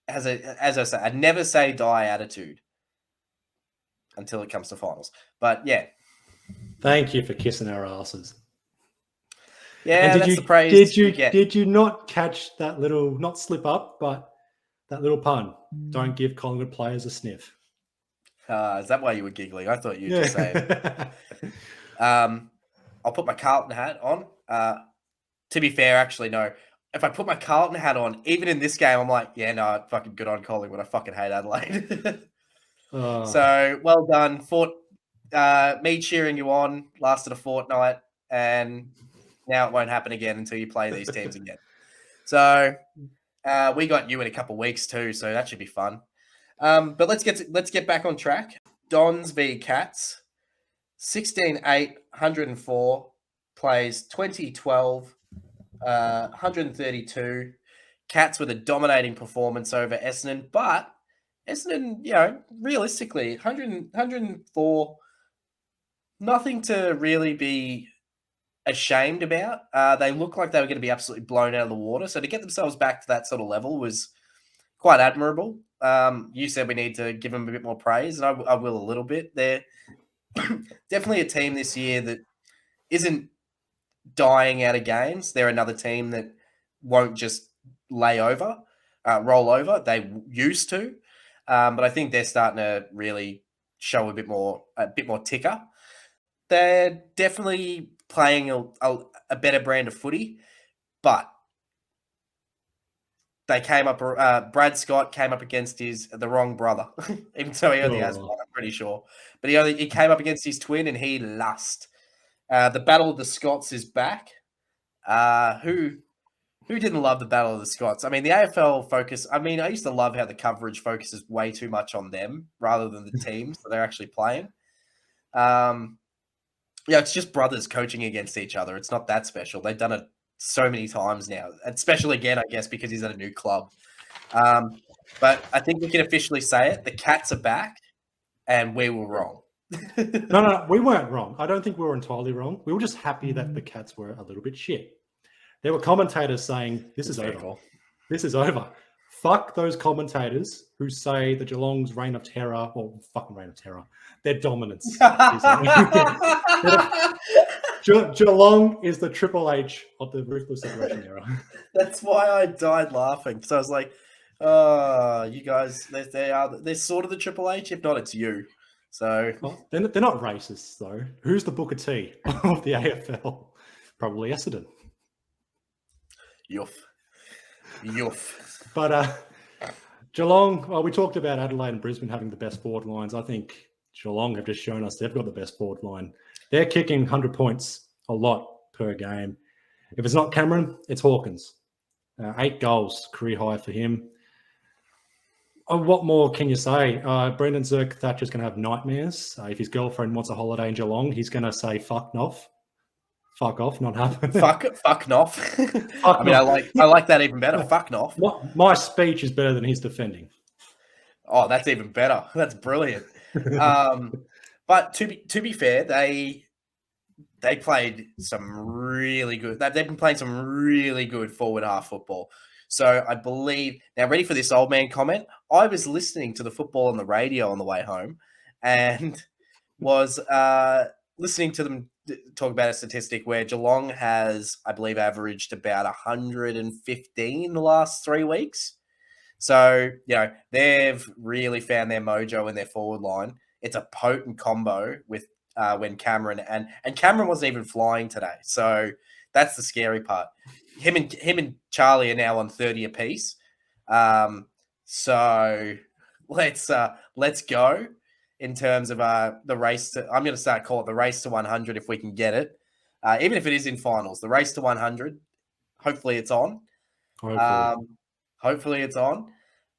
as I say, a never say die attitude until it comes to finals. But yeah. Thank you for kissing our asses. Yeah, and that's the praise you get. Did you not catch that little, not slip up, but that little pun? Don't give Collingwood players a sniff. Is that why you were giggling? I thought you were just saying. I'll put my Carlton hat on. To be fair, actually, no. If I put my Carlton hat on, even in this game, I'm like, yeah, no, fucking good on Collingwood. I fucking hate Adelaide. So well done. Me cheering you on lasted a fortnight, and now it won't happen again until you play these teams again. So we got you in a couple of weeks too, so that should be fun. But let's get back on track. Dons v Cats, 16-8, 104, plays 20-12, 132. Cats with a dominating performance over Essendon, but Essendon, realistically, 104, nothing to really be ashamed about. They look like they were going to be absolutely blown out of the water. So to get themselves back to that sort of level was quite admirable. You said we need to give them a bit more praise, and I will a little bit. They're definitely a team this year that isn't dying out of games. They're another team that won't just roll over. They used to, but I think they're starting to really show a bit more ticker. They're definitely playing a better brand of footy, but they came up. Brad Scott came up against the wrong brother, even though he only has one, I'm pretty sure. But he came up against his twin, and he lost. The Battle of the Scots is back. Who didn't love the Battle of the Scots? I mean, the AFL focus. I mean, I used to love how the coverage focuses way too much on them rather than the teams that they're actually playing. It's just brothers coaching against each other. It's not that special. They've done it so many times now, and special again, I guess, because he's at a new club. But I think we can officially say it. The Cats are back, and we were wrong. No, we weren't wrong. I don't think we were entirely wrong. We were just happy that the Cats were a little bit shit. There were commentators saying, this is over. This is over. Fuck those commentators who say the Geelong's reign of terror, or fucking reign of terror, their dominance. Geelong is the Triple H of the ruthless separation era. That's why I died laughing. So I was like, you guys, they're sort of the Triple H. If not, it's you. So they're not racists, though. Who's the Booker T of the AFL? Probably Essendon. Yuff. But Geelong, well, we talked about Adelaide and Brisbane having the best forward lines. I think Geelong have just shown us they've got the best forward line. They're kicking 100 points a lot per game. If it's not Cameron, it's Hawkins. 8 goals, career high for him. What more can you say? Brendan Zirk Thatcher's going to have nightmares. If his girlfriend wants a holiday in Geelong, he's going to say fuck off. Fuck off, not happening. Fuck off. I mean, I like that even better. Fuck off. My speech is better than his defending. Oh, that's even better. That's brilliant. But to be fair, they played some really good. They've been playing some really good forward half football. So I believe now, ready for this old man comment? I was listening to the football on the radio on the way home, and was listening to them talk about a statistic where Geelong has, I believe, averaged about 115 the last 3 weeks. So, they've really found their mojo in their forward line. It's a potent combo with when Cameron and Cameron wasn't even flying today. So that's the scary part. Him and Charlie are now on 30 apiece. So let's go in terms of the race to. I'm going to start call it the race to 100 if we can get it, even if it is in finals. The race to 100. Hopefully it's on. Hopefully it's on.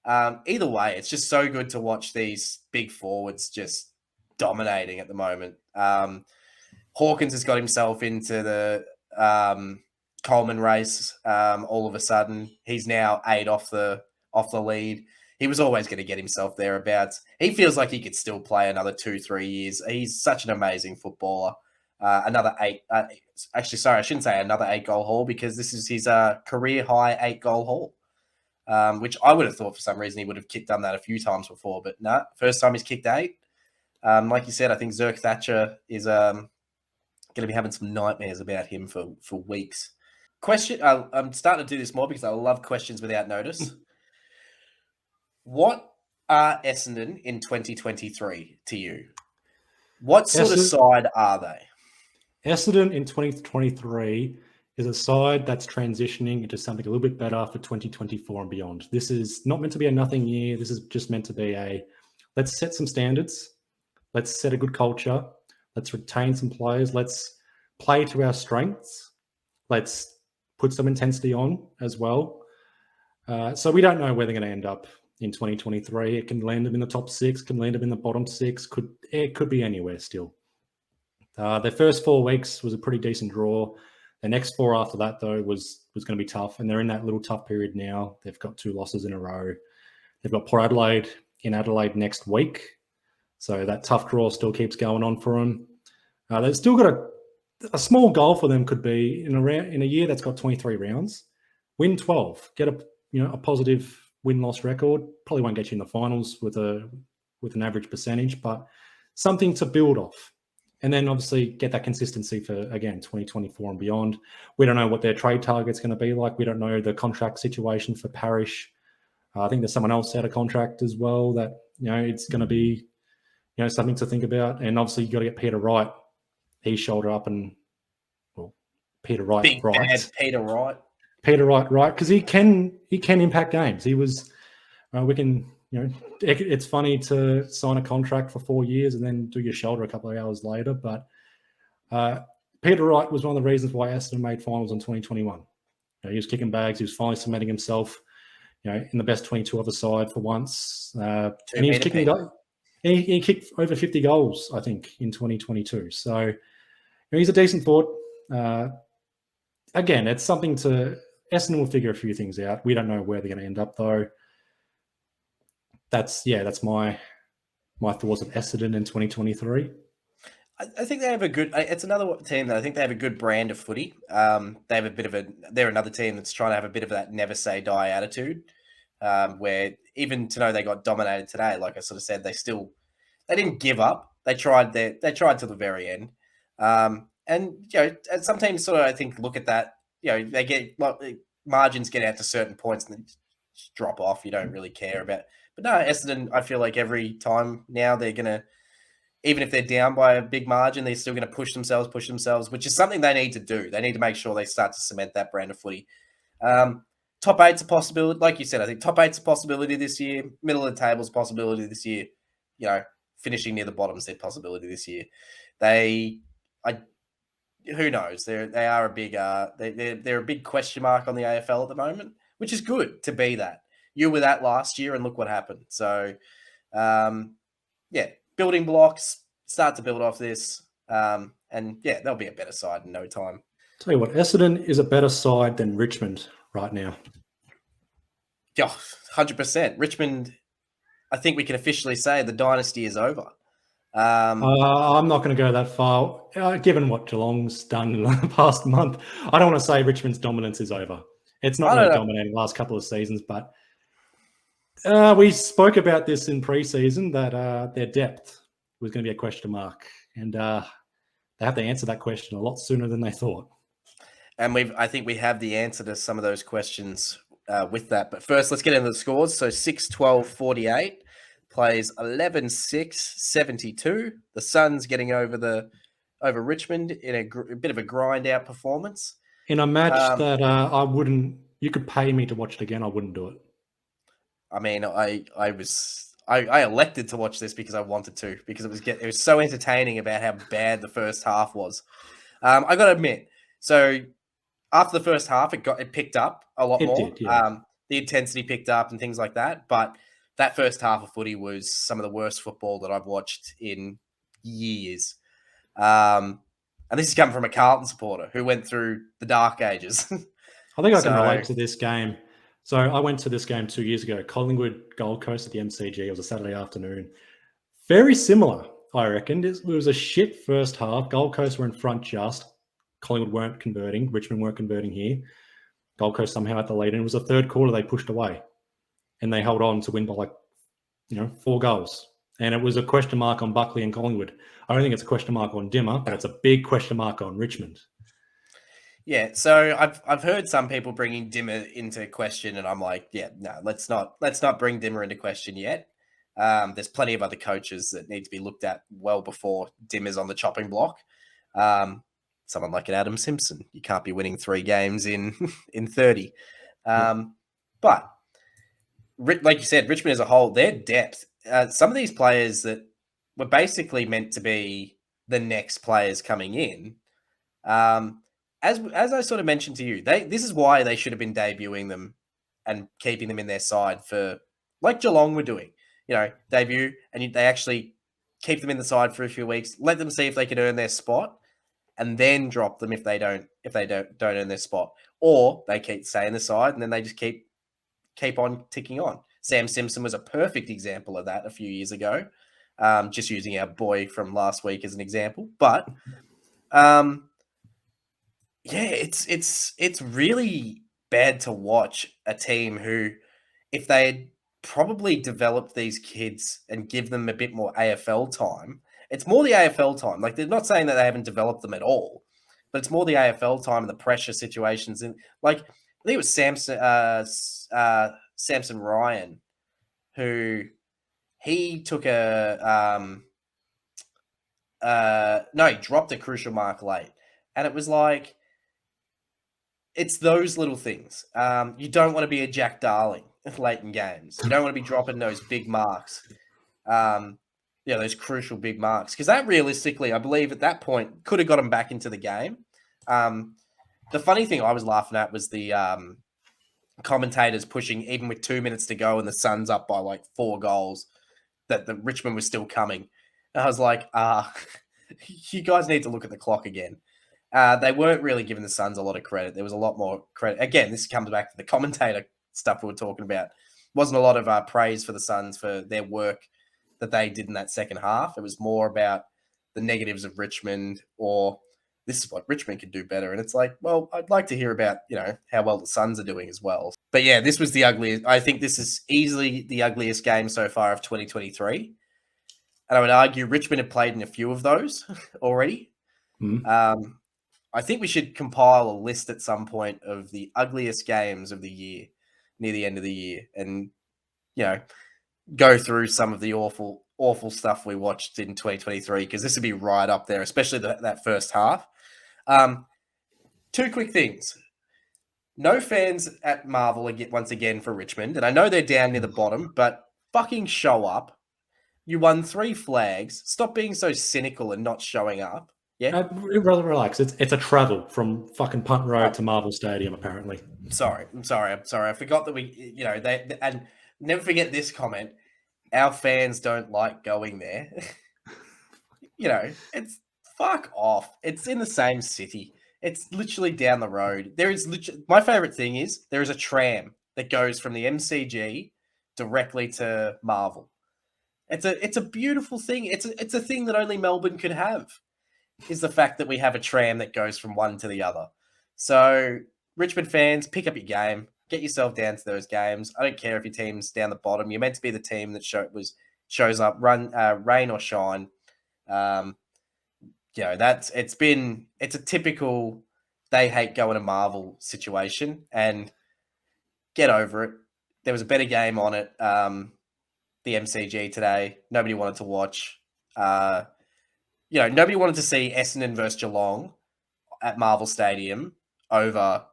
Either way, it's just so good to watch these big forwards just dominating at the moment. Hawkins has got himself into the Coleman race. All of a sudden, he's now 8 off the lead. He was always going to get himself thereabouts. He feels like he could still play another 2-3 years. He's such an amazing footballer. Another 8. Actually, sorry, I shouldn't say another 8-goal haul, because this is his career high 8-goal haul, which I would have thought for some reason he would have done that a few times before. But no, first time he's kicked 8. Like you said, I think Zerk Thatcher is going to be having some nightmares about him for weeks. Question. I'm starting to do this more because I love questions without notice. What are Essendon in 2023 to you? What sort of side are they? Essendon in 2023 is a side that's transitioning into something a little bit better for 2024 and beyond. This is not meant to be a nothing year. This is just meant to be let's set some standards. Let's set a good culture. Let's retain some players. Let's play to our strengths. Let's put some intensity on as well. So we don't know where they're going to end up in 2023. It can land them in the top 6, can land them in the bottom 6. It could be anywhere still. Their first 4 weeks was a pretty decent draw. The next 4 after that, though, was going to be tough, and they're in that little tough period now. They've got 2 losses in a row. They've got Port Adelaide in Adelaide next week, so that tough draw still keeps going on for them. They've still got a small goal for them could be in a year that's got 23 rounds, win 12, get a positive win-loss record. Probably won't get you in the finals with an average percentage, but something to build off. And then obviously get that consistency for, again, 2024 and beyond. We don't know what their trade target's going to be like. We don't know the contract situation for Parrish. I think there's someone else out of contract as well that, it's going to be, something to think about. And obviously you've got to get Peter Wright. He's shoulder up and, Peter Wright. Big bad Peter Wright. Peter Wright, right? Because he can impact games. He was, we can, it's funny to sign a contract for 4 years and then do your shoulder a couple of hours later. But Peter Wright was one of the reasons why Essendon made finals in 2021. He was kicking bags. He was finally cementing himself, in the best 22 of the side for once. And he was kicking. He kicked over 50 goals, I think, in 2022. So he's a decent forward. Again, it's something to Essendon will figure a few things out. We don't know where they're going to end up, though. That's my thoughts of Essendon in 2023. I think they have a good. It's another team that I think they have a good brand of footy. They have a bit of They're another team that's trying to have a bit of that never say die attitude, where even to know they got dominated today, like I sort of said, they didn't give up. They tried till the very end. And and some teams sort of, I think, look at that. They get margins get out to certain points and then just drop off. You don't really care about. But no, Essendon, I feel like every time now they're going to, even if they're down by a big margin, they're still going to push themselves, which is something they need to do. They need to make sure they start to cement that brand of footy. Top 8's a possibility. Like you said, I think top 8's a possibility this year. Middle of the table's a possibility this year. Finishing near the bottom's their possibility this year. Who knows? They are a big they're a big question mark on the AFL at the moment, which is good to be that. You were that last year, and look what happened. So, building blocks, start to build off this, and they'll be a better side in no time. Tell you what, Essendon is a better side than Richmond right now. Yeah, 100%. Richmond, I think we can officially say the dynasty is over. I'm not going to go that far. Given what Geelong's done in the past month, I don't want to say Richmond's dominance is over. It's not really dominating the last couple of seasons, but we spoke about this in pre-season that their depth was going to be a question mark, and they have to answer that question a lot sooner than they thought. And I think we have the answer to some of those questions with that. But first, let's get into the scores. So 6-12-48 plays 11-6-72. The Suns getting over Richmond in a bit of a grind out performance. In a match that I wouldn't. You could pay me to watch it again. I wouldn't do it. I mean, I elected to watch this because I wanted to, because it was so entertaining about how bad the first half was. I got to admit, so after the first half, it picked up a lot more. Did, yeah. The intensity picked up and things like that. But that first half of footy was some of the worst football that I've watched in years. And And this is coming from a Carlton supporter who went through the dark ages. I think I can So- relate to this game. So I went to this game 2 years ago, Collingwood Gold Coast at the MCG. It was a Saturday afternoon. Very similar, I reckon. It was a shit first half. Gold Coast were in front just. Collingwood weren't converting. Richmond weren't converting here. Gold Coast somehow had the lead. And it was the third quarter they pushed away. And they held on to win by 4 goals. And it was a question mark on Buckley and Collingwood. I don't think it's a question mark on Dimmer, but it's a big question mark on Richmond. Yeah, so I've heard some people bringing Dimmer into question, and I'm like, yeah, no, let's not bring Dimmer into question yet. There's plenty of other coaches that need to be looked at well before Dimmer's on the chopping block. Someone like an Adam Simpson, you can't be winning 3 games in 30. But like you said, Richmond as a whole, their depth. Some of these players that were basically meant to be the next players coming in. As I sort of mentioned to you, this is why they should have been debuting them and keeping them in their side for, like Geelong were doing, debut, and they actually keep them in the side for a few weeks, let them see if they can earn their spot, and then drop them if they don't earn their spot, or they keep staying in the side and then they just keep on ticking on. Sam Simpson was a perfect example of that a few years ago. Just using our boy from last week as an example, but. Yeah, it's really bad to watch a team who, if they had probably developed these kids and give them a bit more AFL time, it's more the AFL time. Like, they're not saying that they haven't developed them at all, but it's more the AFL time and the pressure situations. And like, I think it was Samson Ryan, who he took he dropped a crucial mark late, and it was like. It's those little things. You don't want to be a Jack Darling late in games. You don't want to be dropping those big marks. Those crucial big marks. Because that realistically, I believe at that point, could have got him back into the game. The funny thing I was laughing at was the commentators pushing, even with 2 minutes to go and the Suns up by 4 goals, that the Richmond was still coming. And I was like, you guys need to look at the clock again. They weren't really giving the Suns a lot of credit. There was a lot more credit. Again, this comes back to the commentator stuff we were talking about. Wasn't a lot of praise for the Suns for their work that they did in that second half. It was more about the negatives of Richmond, or this is what Richmond could do better. And it's like, well, I'd like to hear about, how well the Suns are doing as well. But yeah, this was the ugliest. I think this is easily the ugliest game so far of 2023. And I would argue Richmond have played in a few of those already. I think we should compile a list at some point of the ugliest games of the year near the end of the year, and go through some of the awful stuff we watched in 2023, because this would be right up there, especially that first half. 2 quick things. No fans at Marvel once again for Richmond, and I know they're down near the bottom, but fucking show up. You won 3 flags. Stop being so cynical and not showing up. Yeah, relax. It's a travel from fucking Punt Road to Marvel Stadium, apparently. I'm sorry. I forgot that we, they and never forget this comment. Our fans don't like going there. It's fuck off. It's in the same city. It's literally down the road. There is my favorite thing is there is a tram that goes from the MCG directly to Marvel. It's a beautiful thing. It's a thing that only Melbourne could have. Is the fact that we have a tram that goes from one to the other. So, Richmond fans, pick up your game. Get yourself down to those games. I don't care if your team's down the bottom. You're meant to be the team that shows up, rain or shine. It's a typical they hate going to Marvel situation, and get over it. There was a better game on it, the MCG today. Nobody wanted to watch. Nobody wanted to see Essendon versus Geelong at Marvel Stadium over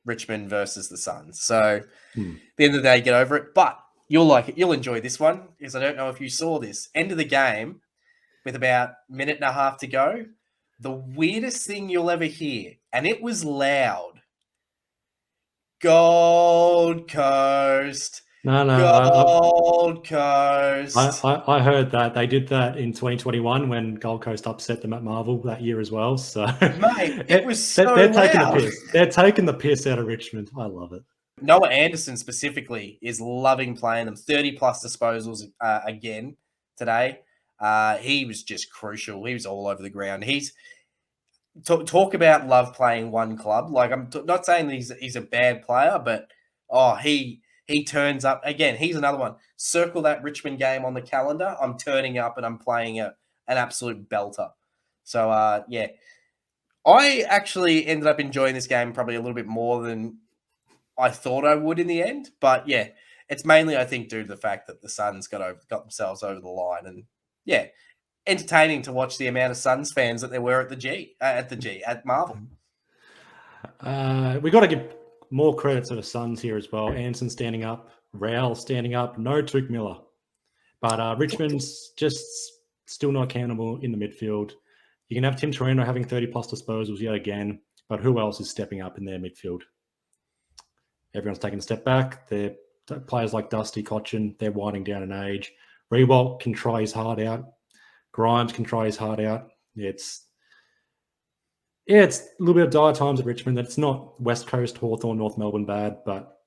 Richmond versus the Suns. So, at the end of the day, get over it. But you'll like it. You'll enjoy this one, because I don't know if you saw this. End of the game, with about a minute and a half to go, the weirdest thing you'll ever hear, and it was loud. Gold Coast. No, no, Gold I, Coast. I, I heard that they did that in 2021 when Gold Coast upset them at Marvel that year as well. So Mate, it was they're so taking the loud. piss. They're taking the piss out of Richmond. I love it. Noah Anderson specifically is loving playing them. 30 plus disposals again today. He was just crucial. He was all over the ground. He's talk about love playing one club. Like I'm not saying he's a bad player, but he turns up again. He's another one. Circle that Richmond game on the calendar. I'm turning up and I'm playing an absolute belter. So yeah, I actually ended up enjoying this game probably a little bit more than I thought I would in the end. But yeah, it's mainly I think due to the fact that the Suns got themselves over the line, and yeah, entertaining to watch the amount of Suns fans that there were at at Marvel. We got to give more credit to the Suns here as well. Anson standing up, Raul standing up. No Took Miller, but Richmond's just still not accountable in the midfield. You can have Tim Torino having 30 plus disposals yet again, but who else is stepping up in their midfield? Everyone's taking a step back. They're players like Dusty Cochin, they're winding down in age. Rewalt can try his heart out. Grimes can try his heart out. It's a little bit of dire times at Richmond. It's not West Coast, Hawthorn, North Melbourne bad, but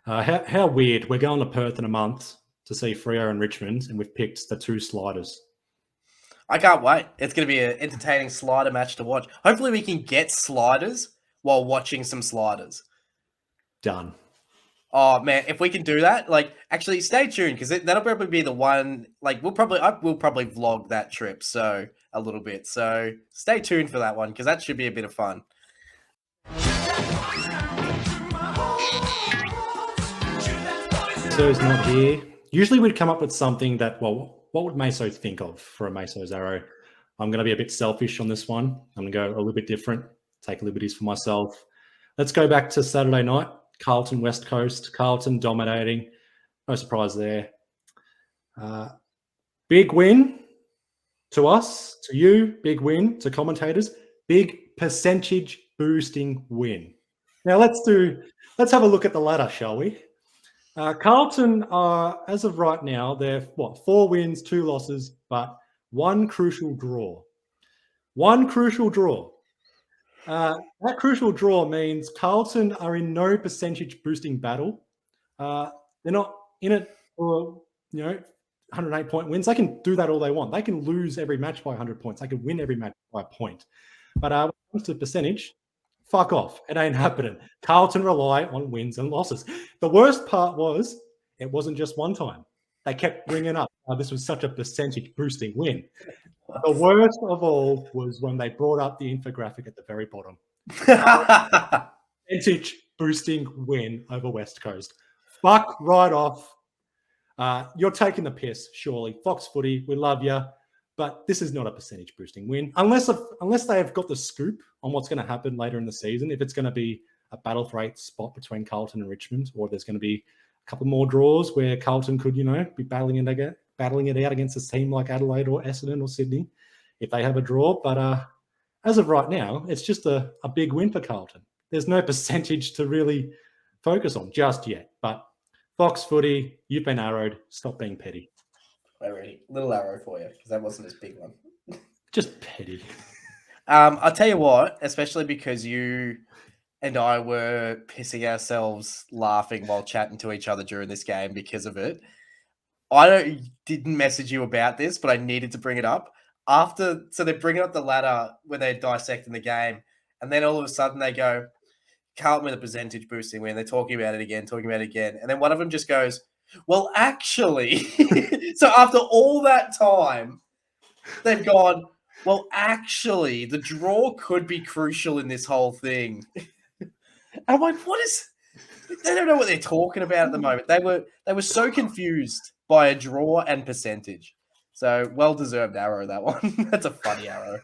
how weird. We're going to Perth in a month to see Freo and Richmond, and we've picked the two sliders. I can't wait. It's going to be an entertaining slider match to watch. Hopefully, we can get sliders while watching some sliders. Done. Oh man, if we can do that, like actually stay tuned because that'll probably be the one. Like we'll probably vlog that trip so a little bit. So stay tuned for that one because that should be a bit of fun. Meso's not here. Usually we'd come up with something that, well, what would Meso think of for a Meso's arrow? I'm going to be a bit selfish on this one. I'm going to go a little bit different, take liberties for myself. Let's go back to Saturday night. Carlton, West Coast. Carlton dominating. No surprise there. Big win to us, to you. Big win to commentators. Big percentage boosting win. Now let's have a look at the ladder, shall we? Carlton are, as of right now, they're 4 wins, 2 losses, but 1 crucial draw. 1 crucial draw. That crucial draw means Carlton are in no percentage boosting battle. They're not in it for 108 point wins. They can do that all they want. They can lose every match by 100 points. They can win every match by a point. But when it comes to percentage, fuck off. It ain't happening. Carlton rely on wins and losses. The worst part was it wasn't just one time. They kept bringing up, this was such a percentage boosting win. The worst of all was when they brought up the infographic at the very bottom. Percentage boosting win over West Coast. Fuck right off. You're taking the piss, surely. Fox Footy, we love you. But this is not a percentage boosting win. Unless they have got the scoop on what's going to happen later in the season, if it's going to be a battle for 8th spot between Carlton and Richmond, or there's going to be a couple more draws where Carlton could, be battling it out against a team like Adelaide or Essendon or Sydney, if they have a draw. But as of right now, it's just a big win for Carlton. There's no percentage to really focus on just yet. But Fox Footy, you've been arrowed. Stop being petty. Already, little arrow for you because that wasn't this big one. Just petty. I'll tell you what, especially because you and I were pissing ourselves laughing while chatting to each other during this game because of it. Didn't message you about this, but I needed to bring it up. So they're bringing up the ladder when they're dissecting the game, and then all of a sudden they go, Carlton with a percentage boosting win. They're talking about it again, and then one of them just goes, well, actually, so after all that time, they've gone, well, actually, the draw could be crucial in this whole thing. I'm like, they don't know what they're talking about at the moment. They were so confused by a draw and percentage. So well-deserved arrow, that one. That's a funny arrow.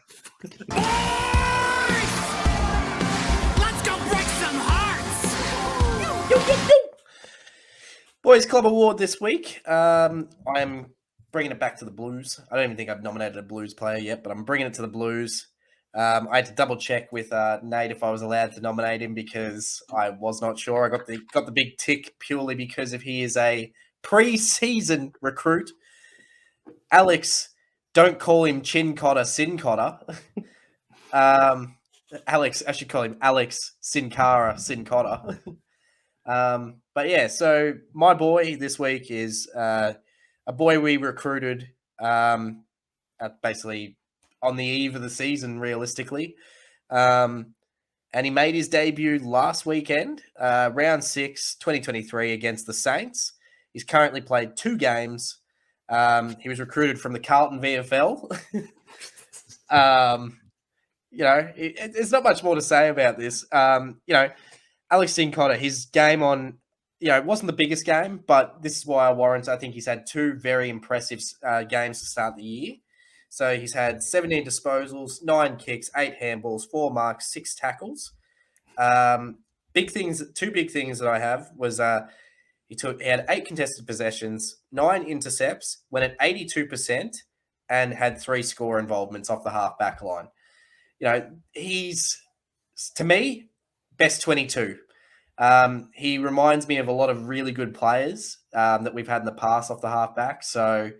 Let's go break some hearts! Boys Club Award this week. I'm bringing it back to the Blues. I don't even think I've nominated a Blues player yet, but I'm bringing it to the Blues. I had to double check with Nate if I was allowed to nominate him because I was not sure. I got the big tick purely because if he is a pre-season recruit. Alex, don't call him Chin Cotter, Sin Cotter. Alex, I should call him Alex Sin Cara, Sin Cotter. But yeah, so my boy this week is a boy we recruited basically on the eve of the season, realistically. And he made his debut last weekend, round 6, 2023, against the Saints. He's currently played 2 games. He was recruited from the Carlton VFL. There's not much more to say about this. Alex Sincotta, his game on, it wasn't the biggest game, but this is why I warrant. I think he's had 2 very impressive games to start the year. So he's had 17 disposals, 9 kicks, 8 handballs, 4 marks, 6 tackles. Big things, 2 big things that I have was he had 8 contested possessions, 9 intercepts, went at 82%, and had 3 score involvements off the half back line. He's, to me, best 22. He reminds me of a lot of really good players that we've had in the past off the half back. So,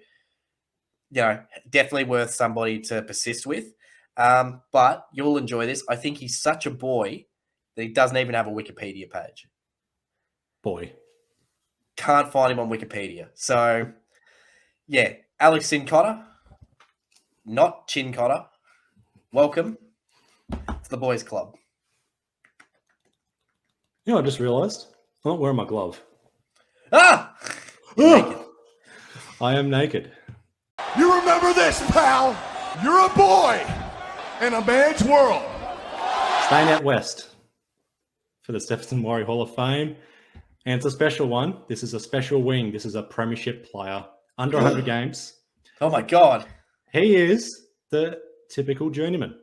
definitely worth somebody to persist with. But you'll enjoy this. I think he's such a boy that he doesn't even have a Wikipedia page. Boy. Can't find him on Wikipedia. So, yeah, Alex Sincotta, not Chin Cotter. Welcome to the boys' club. I just realised I'm not wearing my glove. Ah! You're naked. I am naked. You remember this, pal? You're a boy in a man's world. Staying out west for the Stephenson Warrior Hall of Fame. And it's a special one. This is a special wing. This is a premiership player. Under 100 games. Oh, my God. He is the typical journeyman.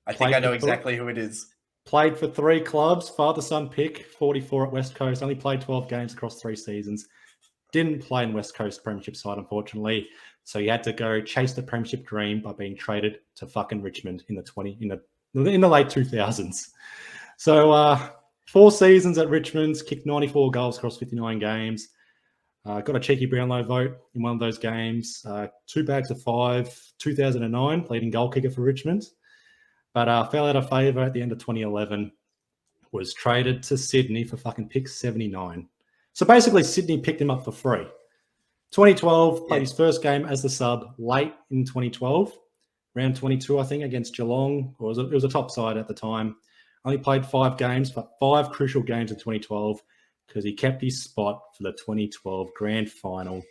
I think I know exactly who it is. Played for 3 clubs. Father-son pick, 44 at West Coast. Only played 12 games across 3 seasons. Didn't play in West Coast Premiership side, unfortunately. So he had to go chase the Premiership dream by being traded to fucking Richmond in the late 2000s. So 4 seasons at Richmond's, kicked 94 goals across 59 games. Got a cheeky Brownlow vote in one of those games. 2 bags of 5, 2009, leading goal kicker for Richmond. But fell out of favour at the end of 2011. Was traded to Sydney for fucking pick 79. So basically, Sydney picked him up for free. 2012, played his first game as the sub late in 2012. Round 22, I think, against Geelong. It was a top side at the time. Only played 5 games, but 5 crucial games in 2012 because he kept his spot for the 2012 grand final.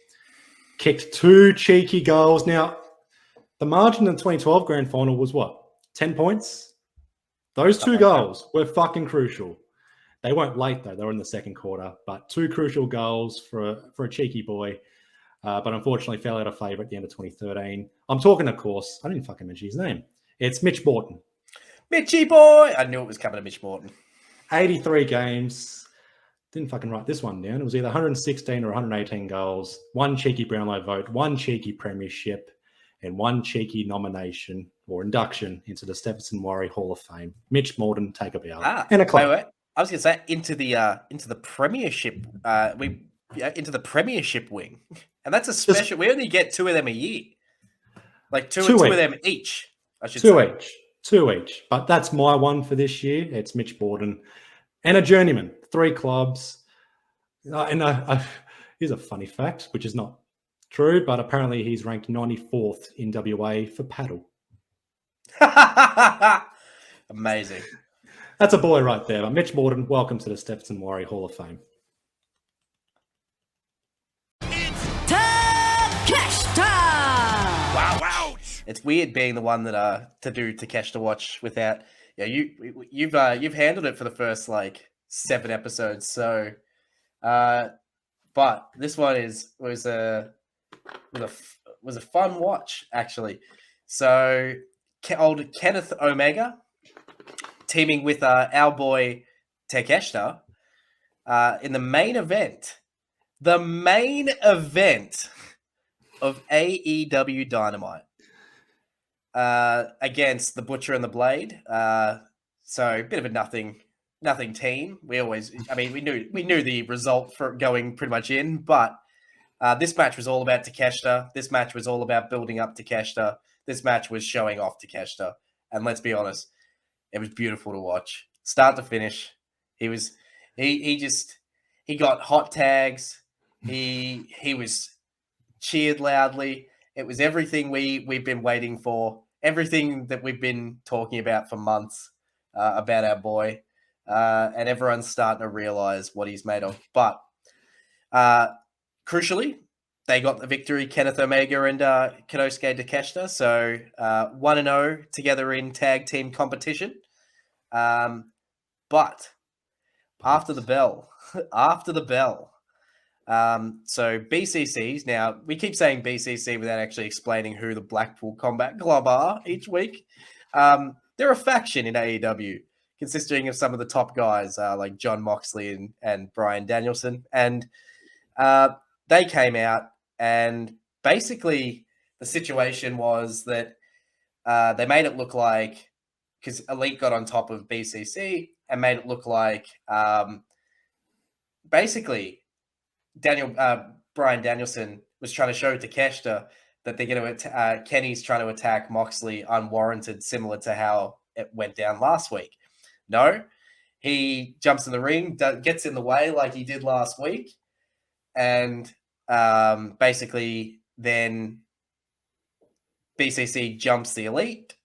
Kicked 2 cheeky goals. Now, the margin in the 2012 grand final was what? 10 points? Those 2 goals were fucking crucial. They weren't late, though. They were in the second quarter. But 2 crucial goals for a cheeky boy. But unfortunately fell out of favour at the end of 2013. I'm talking, of course, I didn't fucking mention his name. It's Mitch Morton. Mitchy boy! I knew it was coming to Mitch Morton. 83 games. Didn't fucking write this one down. It was either 116 or 118 goals. 1 cheeky Brownlow vote. 1 cheeky premiership. And 1 cheeky nomination or induction into the Stephenson Warrior Hall of Fame. Mitch Morton, take a bow. And a clap. Wait. I was going to say into the premiership. Into the premiership wing, and that's a special. We only get 2 of them a year, like two of them each. I should say 2 each. But that's my one for this year. It's Mitch Morton, and a journeyman, 3 clubs. Here's a funny fact, which is not true, but apparently he's ranked 94th in WA for paddle. Amazing. That's a boy right there. But Mitch Morton, welcome to the Stephenson Warrior Hall of Fame. Wow. It's weird being the one that to do Takesh to watch without. Yeah, you've handled it for the first 7 episodes. So, but this one was a fun watch actually. So, old Kenneth Omega teaming with our boy Takeshita in the main event. The main event of AEW Dynamite. against the Butcher and the Blade. So a bit of a nothing team. We knew the result for going pretty much in, but this match was all about Takeshita. This match was all about building up Takeshita. This match was showing off Takeshita. And let's be honest, it was beautiful to watch, start to finish. He got hot tags. He was cheered loudly. It was everything we've been waiting for, everything that we've been talking about for months about our boy, and everyone's starting to realize what he's made of. But crucially, they got the victory, Kenneth Omega and Konosuke Takeshita. So 1-0 together in tag team competition. But after the bell, so BCCs, now we keep saying BCC without actually explaining who the Blackpool Combat Club are each week. They're a faction in AEW consisting of some of the top guys like John Moxley and Bryan Danielson. And they came out, and basically the situation was that they made it look like, because Elite got on top of BCC and made it look like basically Bryan Danielson was trying to show Takeshita that they're going to Kenny's trying to attack Moxley unwarranted, similar to how it went down last week. No, he jumps in the ring, gets in the way like he did last week, and basically then BCC jumps the Elite.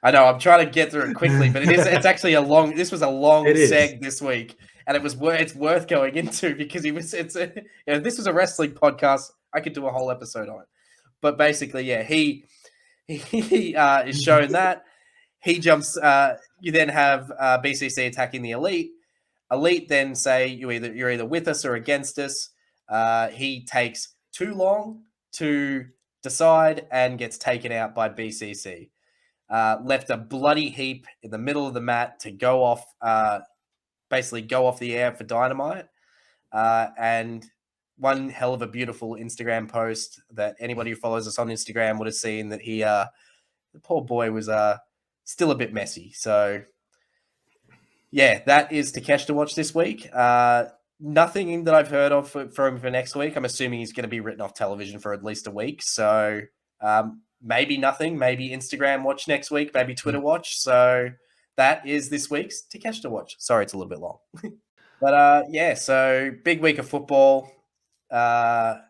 I know I'm trying to get through it quickly, but it's actually this was a long seg this week, and it's worth going into because this was a wrestling podcast. I could do a whole episode on it, but basically, yeah, he is shown that he jumps. You then have BCC attacking the Elite. Elite then say you're either with us or against us. He takes too long to decide and gets taken out by BCC. Left a bloody heap in the middle of the mat to go off, basically go off the air for Dynamite. And one hell of a beautiful Instagram post that anybody who follows us on Instagram would have seen, that the poor boy was still a bit messy. So yeah, that is Takesh to watch this week. Nothing that I've heard of for him for next week. I'm assuming he's going to be written off television for at least a week. So maybe nothing, maybe Instagram watch next week, maybe Twitter watch. So that is this week's Takesh to watch. Sorry, it's a little bit long. But yeah, so big week of football. I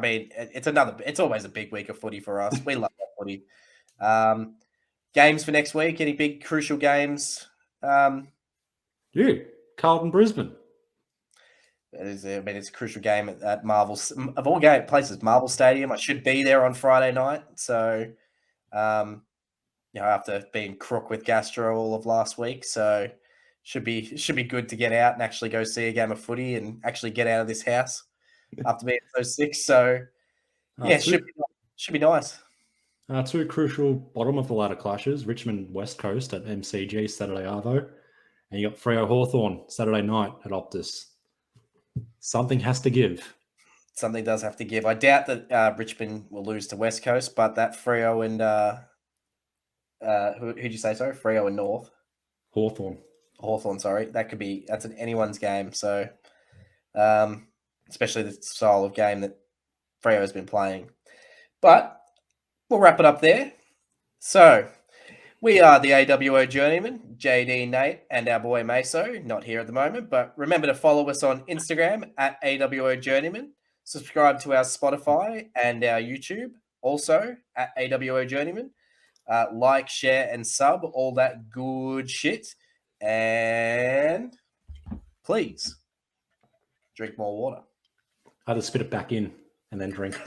mean, it's always a big week of footy for us. We love that footy. Games for next week, any big crucial games? Carlton Brisbane. It's a crucial game at Marvel, of all places, Marvel Stadium. I should be there on Friday night. So, after being crook with gastro all of last week, so should be good to get out and actually go see a game of footy and actually get out of this house after being so sick. So, yeah, should be nice. Two crucial bottom of the ladder clashes: Richmond West Coast at MCG Saturday Arvo, and you got Freo Hawthorn Saturday night at Optus. Something has to give. Something does have to give. I doubt that Richmond will lose to West Coast, but that Freo and who'd you say? Sorry, Freo and North. Hawthorn. Sorry, that's anyone's game. So, especially the style of game that Freo has been playing. But we'll wrap it up there. So, we are the AWO Journeyman, JD, Nate, and our boy Meso, not here at the moment, but remember to follow us on Instagram at AWO Journeyman. Subscribe to our Spotify and our YouTube, also at AWO Journeyman. Like, share, and sub, all that good shit. And please drink more water. I had to spit it back in and then drink.